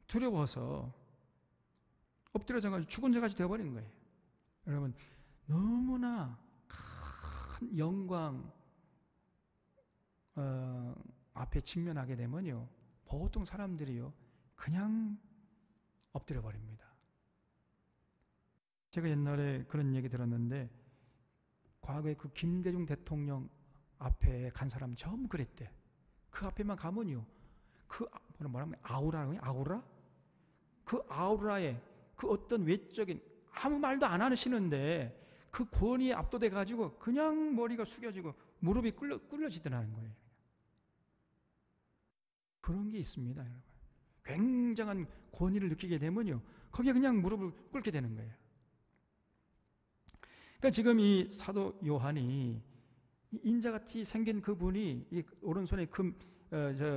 두려워서 엎드려져 가지고 죽은 자 같이 되어버린 거예요. 여러분, 너무나 큰 영광 앞에 직면하게 되면요, 보통 사람들이요 그냥 엎드려 버립니다. 제가 옛날에 그런 얘기 들었는데, 과거에 그 김대중 대통령 앞에 간 사람 전부 그랬대. 그 앞에만 가면요, 그 뭐라면 아우라? 그 아우라에 그 어떤 외적인 아무 말도 안 하시는데 그 권위에 압도돼 가지고 그냥 머리가 숙여지고 무릎이 꿇려지더라는 거예요. 그런 게 있습니다, 여러분. 굉장한 권위를 느끼게 되면요, 거기에 그냥 무릎을 꿇게 되는 거예요. 그러니까 지금 이 사도 요한이 인자같이 생긴 그분이 이 오른손에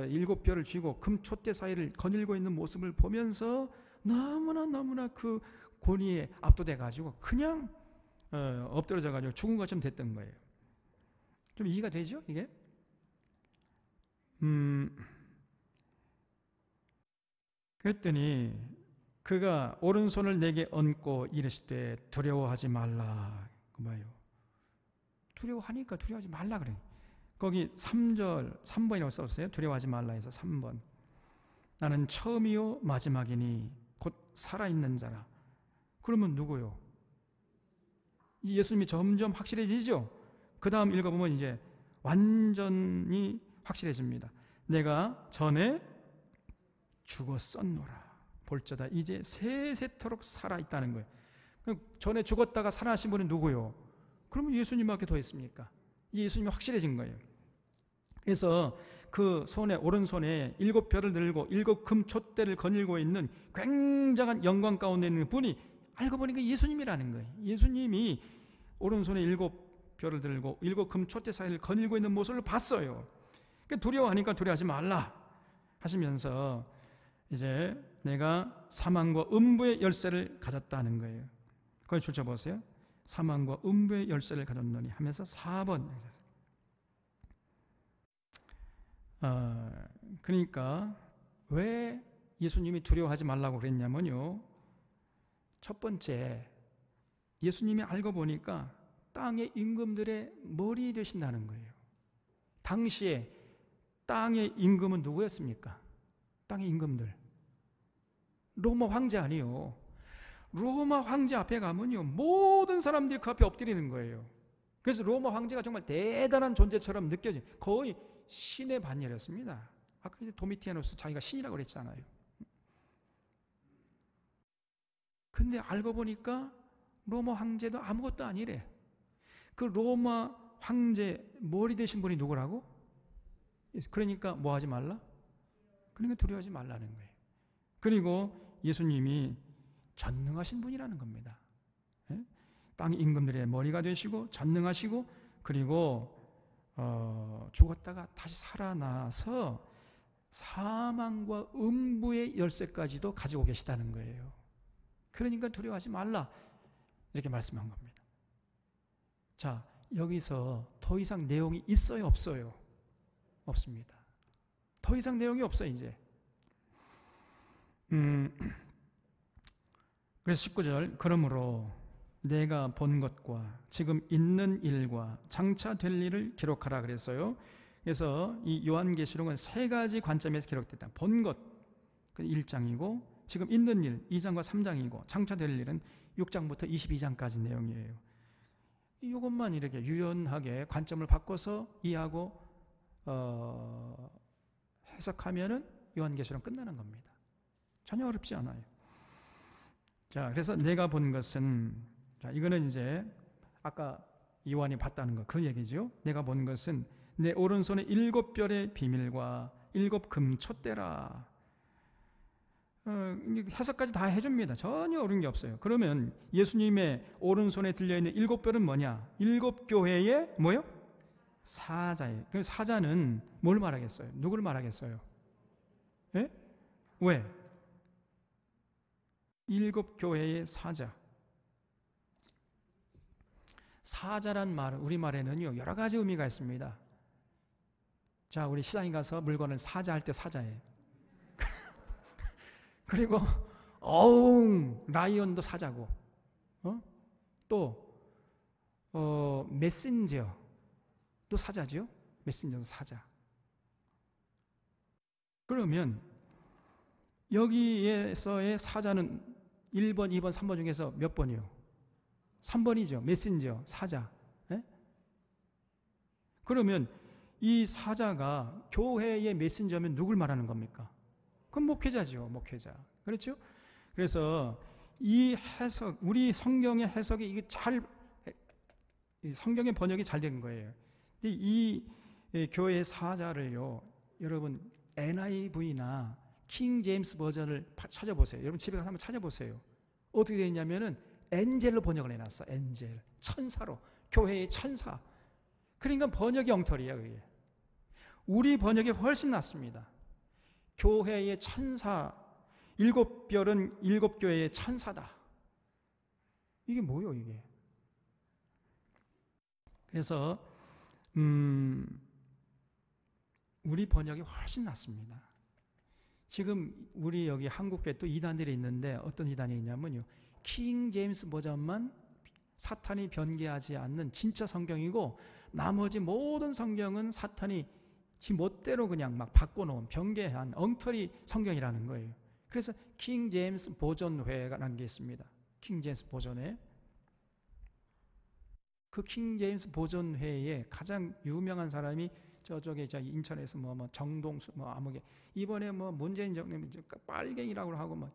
일곱 뼈를 쥐고 금 촛대 사이를 거닐고 있는 모습을 보면서 너무나 그 권위에 압도돼 가지고 그냥 엎드려져 가지고 죽은 것처럼 됐던 거예요. 좀 이해가 되죠, 이게? 그랬더니 그가 오른손을 내게 얹고 이르시되 두려워하지 말라. 그 뭐예요? 두려워하니까 두려워하지 말라 그래. 거기 3번이라고 썼어요. 두려워하지 말라 해서 3번. 나는 처음이요 마지막이니 곧 살아있는 자라. 그러면 누구요? 예수님이 점점 확실해지죠. 그 다음 읽어보면 이제 완전히 확실해집니다. 내가 전에 죽었었노라. 볼자다 이제 세세토록 살아있다는 거예요. 전에 죽었다가 살아나신 분은 누구요? 그러면 예수님밖에 더 있습니까? 예수님이 확실해진 거예요. 그래서 그 오른손에 일곱 뼈를 들고 일곱 금 촛대를 거닐고 있는 굉장한 영광 가운데 있는 분이 알고 보니까 예수님이라는 거예요. 예수님이 오른손에 일곱 뼈를 들고 일곱 금 촛대 사이를 거닐고 있는 모습을 봤어요. 그러니까 두려워하니까 두려워하지 말라 하시면서 이제 내가 사망과 음부의 열쇠를 가졌다는 거예요. 거기 줄쳐 보세요. 사망과 음부의 열쇠를 가졌노니 하면서 4번. 그러니까 왜 예수님이 두려워하지 말라고 그랬냐면요, 첫 번째, 예수님이 알고 보니까 땅의 임금들의 머리 되신다는 거예요. 당시에 땅의 임금은 누구였습니까? 땅의 임금들. 로마 황제 아니요. 로마 황제 앞에 가면요, 모든 사람들이 그 앞에 엎드리는 거예요. 그래서 로마 황제가 정말 대단한 존재처럼 느껴진, 거의 신의 반열이었습니다. 아까 이제 도미티아누스 자기가 신이라고 그랬잖아요. 근데 알고 보니까 로마 황제도 아무것도 아니래. 그 로마 황제 머리 되신 분이 누구라고? 그러니까 뭐 하지 말라? 그러니까 두려워하지 말라는 거예요. 그리고 예수님이 전능하신 분이라는 겁니다. 땅 임금들의 머리가 되시고 전능하시고, 그리고 죽었다가 다시 살아나서 사망과 음부의 열쇠까지도 가지고 계시다는 거예요. 그러니까 두려워하지 말라 이렇게 말씀한 겁니다. 자, 여기서 더 이상 내용이 있어요, 없어요? 없습니다. 더 이상 내용이 없어요, 이제. 그래서 19절, 그러므로 내가 본 것과 지금 있는 일과 장차 될 일을 기록하라 그랬어요. 그래서 이 요한계시록은 세 가지 관점에서 기록됐다. 본 것, 1장이고, 지금 있는 일, 2장과 3장이고, 장차 될 일은 6장부터 22장까지 내용이에요. 이것만 이렇게 유연하게 관점을 바꿔서 이해하고 해석하면은 요한계시록은 끝나는 겁니다. 전혀 어렵지 않아요. 자, 그래서 내가 본 것은, 자, 이거는 이제 아까 요한이 봤다는 거, 그 얘기죠. 내가 본 것은 내 오른손에 일곱 별의 비밀과 일곱 금 촛대라. 해석까지 다 해줍니다. 전혀 어려운 게 없어요. 그러면 예수님의 오른손에 들려있는 7별은 뭐냐? 7교회의 뭐요? 사자예요. 그 사자는 뭘 말하겠어요? 누구를 말하겠어요? 예? 왜? 7교회의 사자. 사자란 말, 우리말에는요 여러 가지 의미가 있습니다. 자, 우리 시장에 가서 물건을 사자할 때 사자예요. 그리고 어웅 라이온도 사자고, 또 메신저 또 사자죠. 메신저도 사자. 그러면 여기에서의 사자는 1번, 2번, 3번 중에서 몇 번이요? 3번이죠. 메신저, 사자. 예? 그러면 이 사자가 교회의 메신저면 누굴 말하는 겁니까? 그건 목회자죠. 목회자. 그렇죠? 그래서 이 해석, 우리 성경의 해석이 이게 성경의 번역이 잘 된 거예요. 이 교회의 사자를요, 여러분 NIV나 킹 제임스 버전을 찾아보세요. 여러분 집에 가서 한번 찾아보세요. 어떻게 되어 있냐면은 엔젤로 번역을 해놨어. 엔젤, 천사로, 교회의 천사. 그러니까 번역이 엉터리야 그게. 우리 번역이 훨씬 낫습니다. 교회의 천사, 7별은 7교회의 천사다. 이게 뭐요 이게? 그래서 우리 번역이 훨씬 낫습니다. 지금 우리 여기 한국교회 또 이단들이 있는데 어떤 이단이 있냐면요, 킹 제임스 버전만 사탄이 변개하지 않는 진짜 성경이고 나머지 모든 성경은 사탄이 지 멋대로 그냥 막 바꿔놓은 변개한 엉터리 성경이라는 거예요. 그래서 킹 제임스 보존회라는 게 있습니다. 킹 제임스 보존회. 그 킹 제임스 보존회의 가장 유명한 사람이 저쪽에 인천에서 뭐 정동수 아무개, 이번에 문재인 정권 빨갱이라고 하고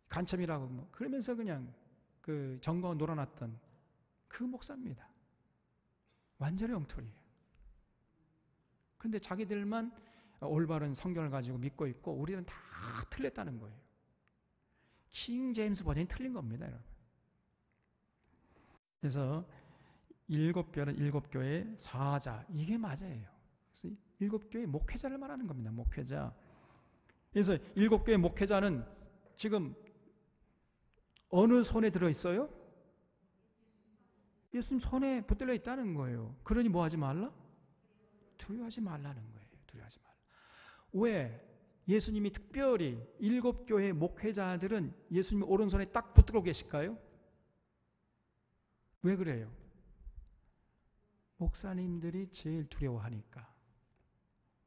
간첩이라고 그러면서 그냥 그 정권 놀아놨던 그 목사입니다. 완전히 엉터리예요. 근데 자기들만 올바른 성경을 가지고 믿고 있고 우리는 다 틀렸다는 거예요. 킹 제임스 버전이 틀린 겁니다, 여러분. 그래서 7별은 7교회의 사자, 이게 맞아요. 그래서 7교회 목회자를 말하는 겁니다. 목회자. 그래서 7교회 목회자는 지금 어느 손에 들어있어요? 예수님 손에 붙들려 있다는 거예요. 그러니 뭐 하지 말라? 두려워하지 말라는 거예요. 두려워하지 말라. 왜? 예수님이 특별히 7교회 목회자들은 예수님 오른손에 딱 붙들고 계실까요? 왜 그래요? 목사님들이 제일 두려워하니까.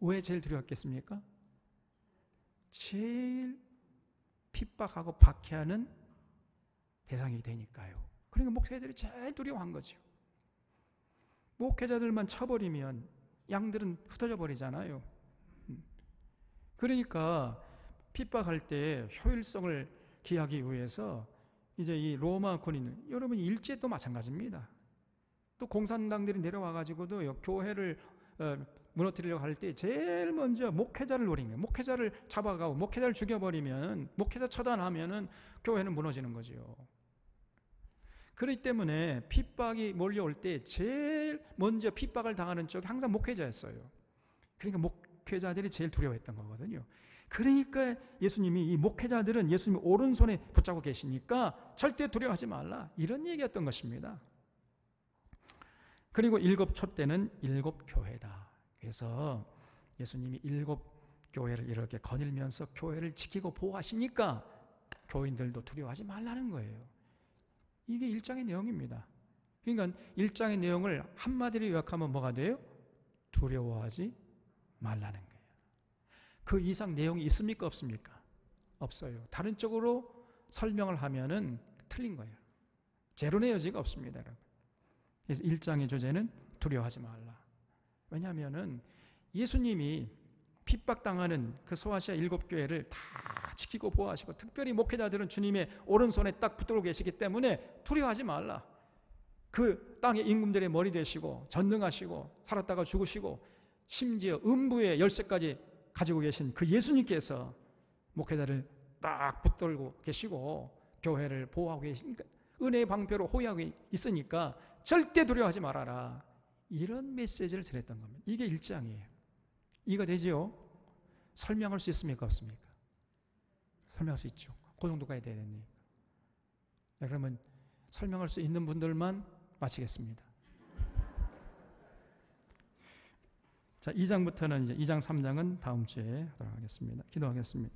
왜 제일 두려웠겠습니까? 제일 핍박하고 박해하는 대상이 되니까요. 그러니까 목회자들이 제일 두려워한 거죠. 목회자들만 쳐버리면 양들은 흩어져 버리잖아요. 그러니까 핍박할 때 효율성을 기하기 위해서 이제 이 로마 군인, 여러분 일제도 마찬가지입니다. 또 공산당들이 내려와가지고도 교회를 무너뜨리려고 할 때 제일 먼저 목회자를 노린 거예요. 목회자를 잡아가고 목회자를 죽여버리면, 목회자 처단하면은 교회는 무너지는 거죠. 그렇기 때문에 핍박이 몰려올 때 제일 먼저 핍박을 당하는 쪽이 항상 목회자였어요. 그러니까 목회자들이 제일 두려워했던 거거든요. 그러니까 예수님이 이 목회자들은 예수님 오른손에 붙잡고 계시니까 절대 두려워하지 말라, 이런 얘기였던 것입니다. 그리고 7촛대는 7교회다. 그래서 예수님이 7교회를 이렇게 거닐면서 교회를 지키고 보호하시니까 교인들도 두려워하지 말라는 거예요. 이게 1장의 내용입니다. 그러니까 1장의 내용을 한마디로 요약하면 뭐가 돼요? 두려워하지 말라는 거예요. 그 이상 내용이 있습니까? 없습니까? 없어요. 다른 쪽으로 설명을 하면은 틀린 거예요. 제론의 여지가 없습니다, 여러분. 그래서 1장의 주제는 두려워하지 말라. 왜냐하면은 예수님이 핍박당하는 그 소아시아 7교회를 다 지키고 보호하시고, 특별히 목회자들은 주님의 오른손에 딱 붙들고 계시기 때문에 두려워하지 말라. 그 땅의 임금들의 머리 되시고 전능하시고 살았다가 죽으시고 심지어 음부의 열쇠까지 가지고 계신 그 예수님께서 목회자를 딱 붙들고 계시고 교회를 보호하고 계시니까 은혜의 방패로 호위하고 있으니까 절대 두려워하지 말아라. 이런 메시지를 전했던 겁니다. 이게 1장이에요. 이거 되지요? 설명할 수 있습니까? 없습니까? 설명할 수 있죠. 그 정도까지 돼야 되니까. 그러면 설명할 수 있는 분들만 마치겠습니다. 자, 2장부터는 이제 2장, 3장은 다음 주에 하도록 하겠습니다. 기도하겠습니다.